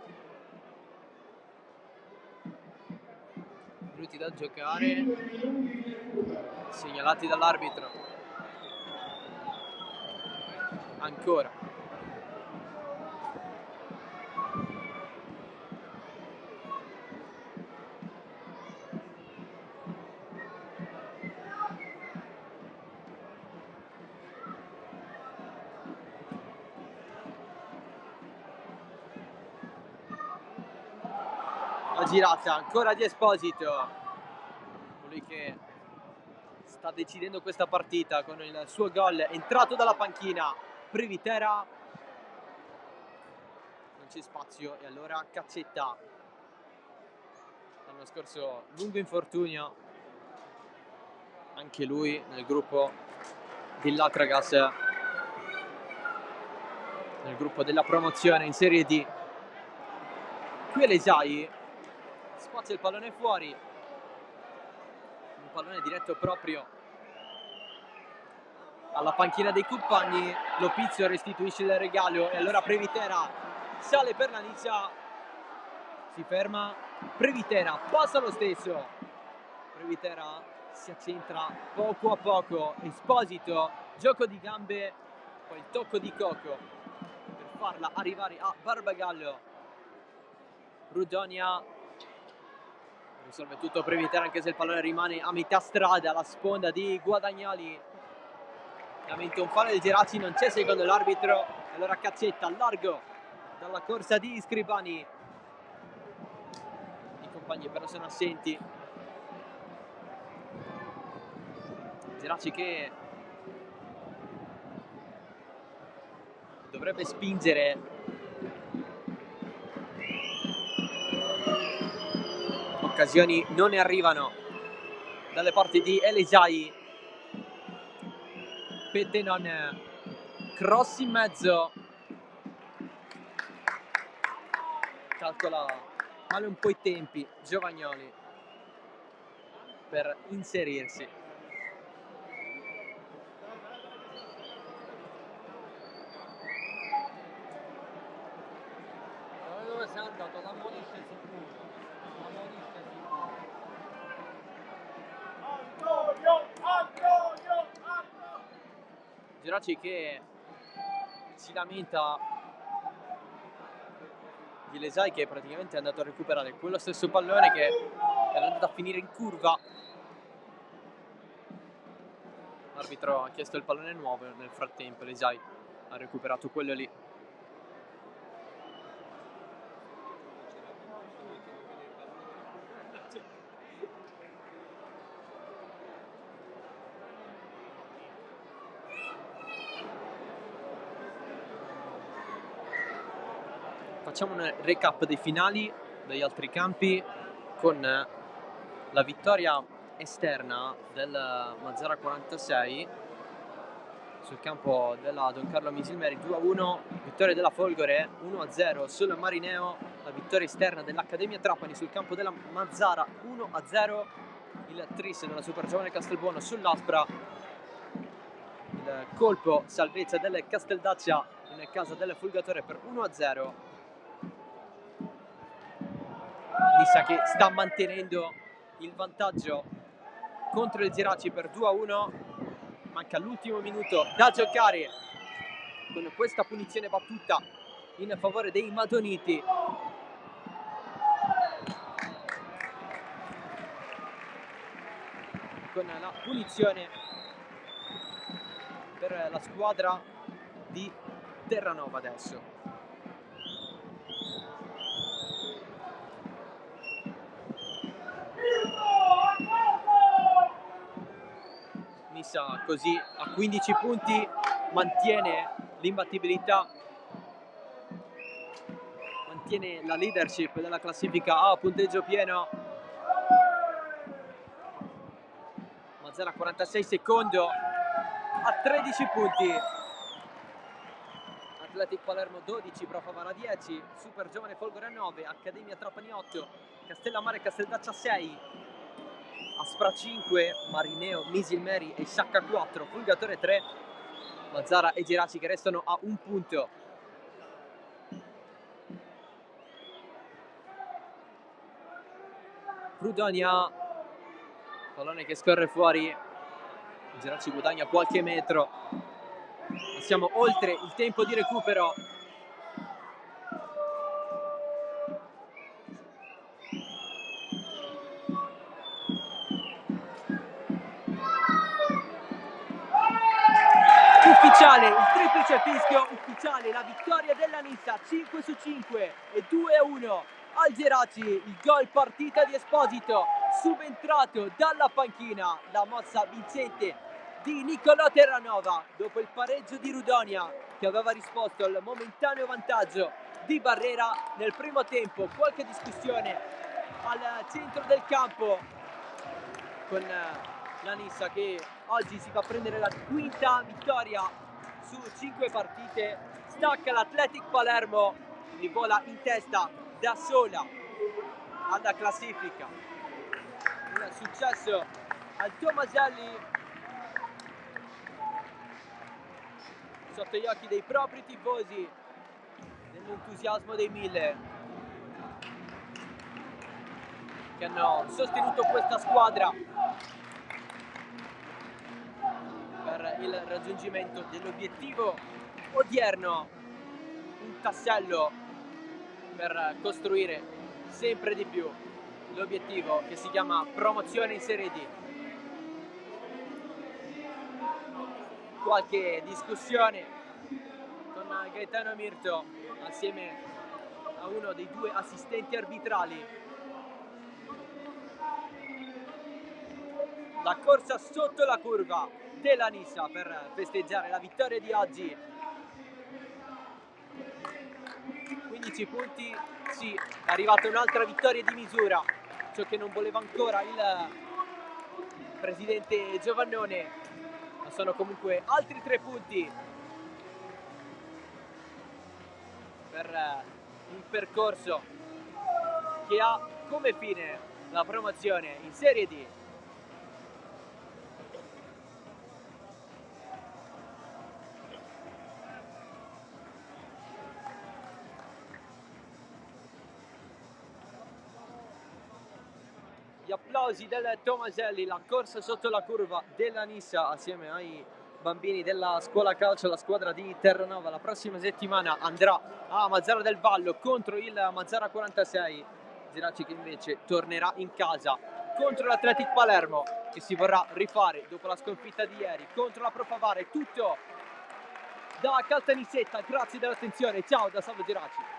minuti da giocare, segnalati dall'arbitro. Ancora. La girata ancora di Esposito, colui che sta decidendo questa partita con il suo gol entrato dalla panchina. Privitera, non c'è spazio e allora Caccetta, l'anno scorso lungo infortunio anche lui nel gruppo dell'Akragas, nel gruppo della promozione in Serie D. Qui Elesai spazia il pallone fuori, un pallone diretto proprio alla panchina dei compagni. Lopizzo restituisce il regalo e allora Previtera sale per la Nizza, si ferma, Previtera passa lo stesso, Previtera si accentra poco a poco, Esposito, gioco di gambe, poi il tocco di Coco per farla arrivare a Barbagallo. Rudonia risolve tutto Previtera, anche se il pallone rimane a metà strada, la sponda di Guadagnoli. Ovviamente un fallo del Geraci, non c'è secondo l'arbitro. Allora Caccetta, largo dalla corsa di Scribani. I compagni però sono assenti. Geraci che dovrebbe spingere. Occasioni non ne arrivano dalle parti di Elesai. Pettenon, cross in mezzo, calcola male un po' i tempi Giovagnoli per inserirsi. Dove sei andato? L'ammonisce sicuro. Geraci che si lamenta di Elesai, che praticamente è andato a recuperare quello stesso pallone che era andato a finire in curva. L'arbitro ha chiesto il pallone nuovo, nel frattempo Elesai ha recuperato quello lì. Facciamo un recap dei finali degli altri campi con la vittoria esterna del Mazara 46 sul campo della Don Carlo Misilmeri. 2-1, vittoria della Folgore. 1-0 sul Marineo, la vittoria esterna dell'Accademia Trapani sul campo della Mazara. 1-0 il tris della Super Giovane Castelbuono sull'Aspra, il colpo salvezza del Casteldaccia in casa del Fulgatore per 1-0. Nissa che sta mantenendo il vantaggio contro il Geraci per 2-1. Manca l'ultimo minuto da giocare con questa punizione battuta in favore dei Madoniti. Con la punizione per la squadra di Terranova adesso. Nissa così a 15 punti mantiene l'imbattibilità, mantiene la leadership della classifica a punteggio pieno. Mazara 46 secondo a 13 punti. Athletic Palermo 12, Pro Favara 10, Super Giovane Folgore 9, Accademia Trapani 8, Castellammare e Casteldaccia 6, Aspra 5, Marineo, Misilmeri e Sciacca 4, Fulgatore 3, Mazara e Geraci che restano a un punto. Rudonia, pallone che scorre fuori, Geraci guadagna qualche metro, ma siamo oltre il tempo di recupero. Ufficiale, il triplice fischio ufficiale, la vittoria della Nissa 5-5 e 2-1 al Geraci. Il gol partita di Esposito, subentrato dalla panchina, la mossa vincente di Niccolò Terranova dopo il pareggio di Rudonia che aveva risposto al momentaneo vantaggio di Barrera nel primo tempo. Qualche discussione al centro del campo con la Nissa che oggi si fa prendere la quinta vittoria su 5 partite. Stacca l'Athletic Palermo, li vola in testa da sola alla classifica. Un successo al Tomaselli sotto gli occhi dei propri tifosi, nell'entusiasmo dei 1000 che hanno sostenuto questa squadra per il raggiungimento dell'obiettivo odierno, un tassello per costruire sempre di più l'obiettivo che si chiama promozione in Serie D. Qualche discussione con Gaetano Mirto assieme a uno dei 2 assistenti arbitrali. La corsa sotto la curva della Nissa per festeggiare la vittoria di oggi. 15 punti, sì, è arrivata un'altra vittoria di misura, ciò che non voleva ancora il presidente Giovannone, ma sono comunque altri 3 punti per il percorso che ha come fine la promozione in Serie D. Gli applausi del Tomaselli, la corsa sotto la curva della Nissa assieme ai bambini della scuola calcio, la squadra di Terranova. La prossima settimana andrà a Mazara del Vallo contro il Mazara 46. Geraci che invece tornerà in casa contro l'Athletic Palermo, che si vorrà rifare dopo la sconfitta di ieri contro la Pro Favara. È tutto da Caltanissetta, grazie dell'attenzione, ciao da Salvo Geraci.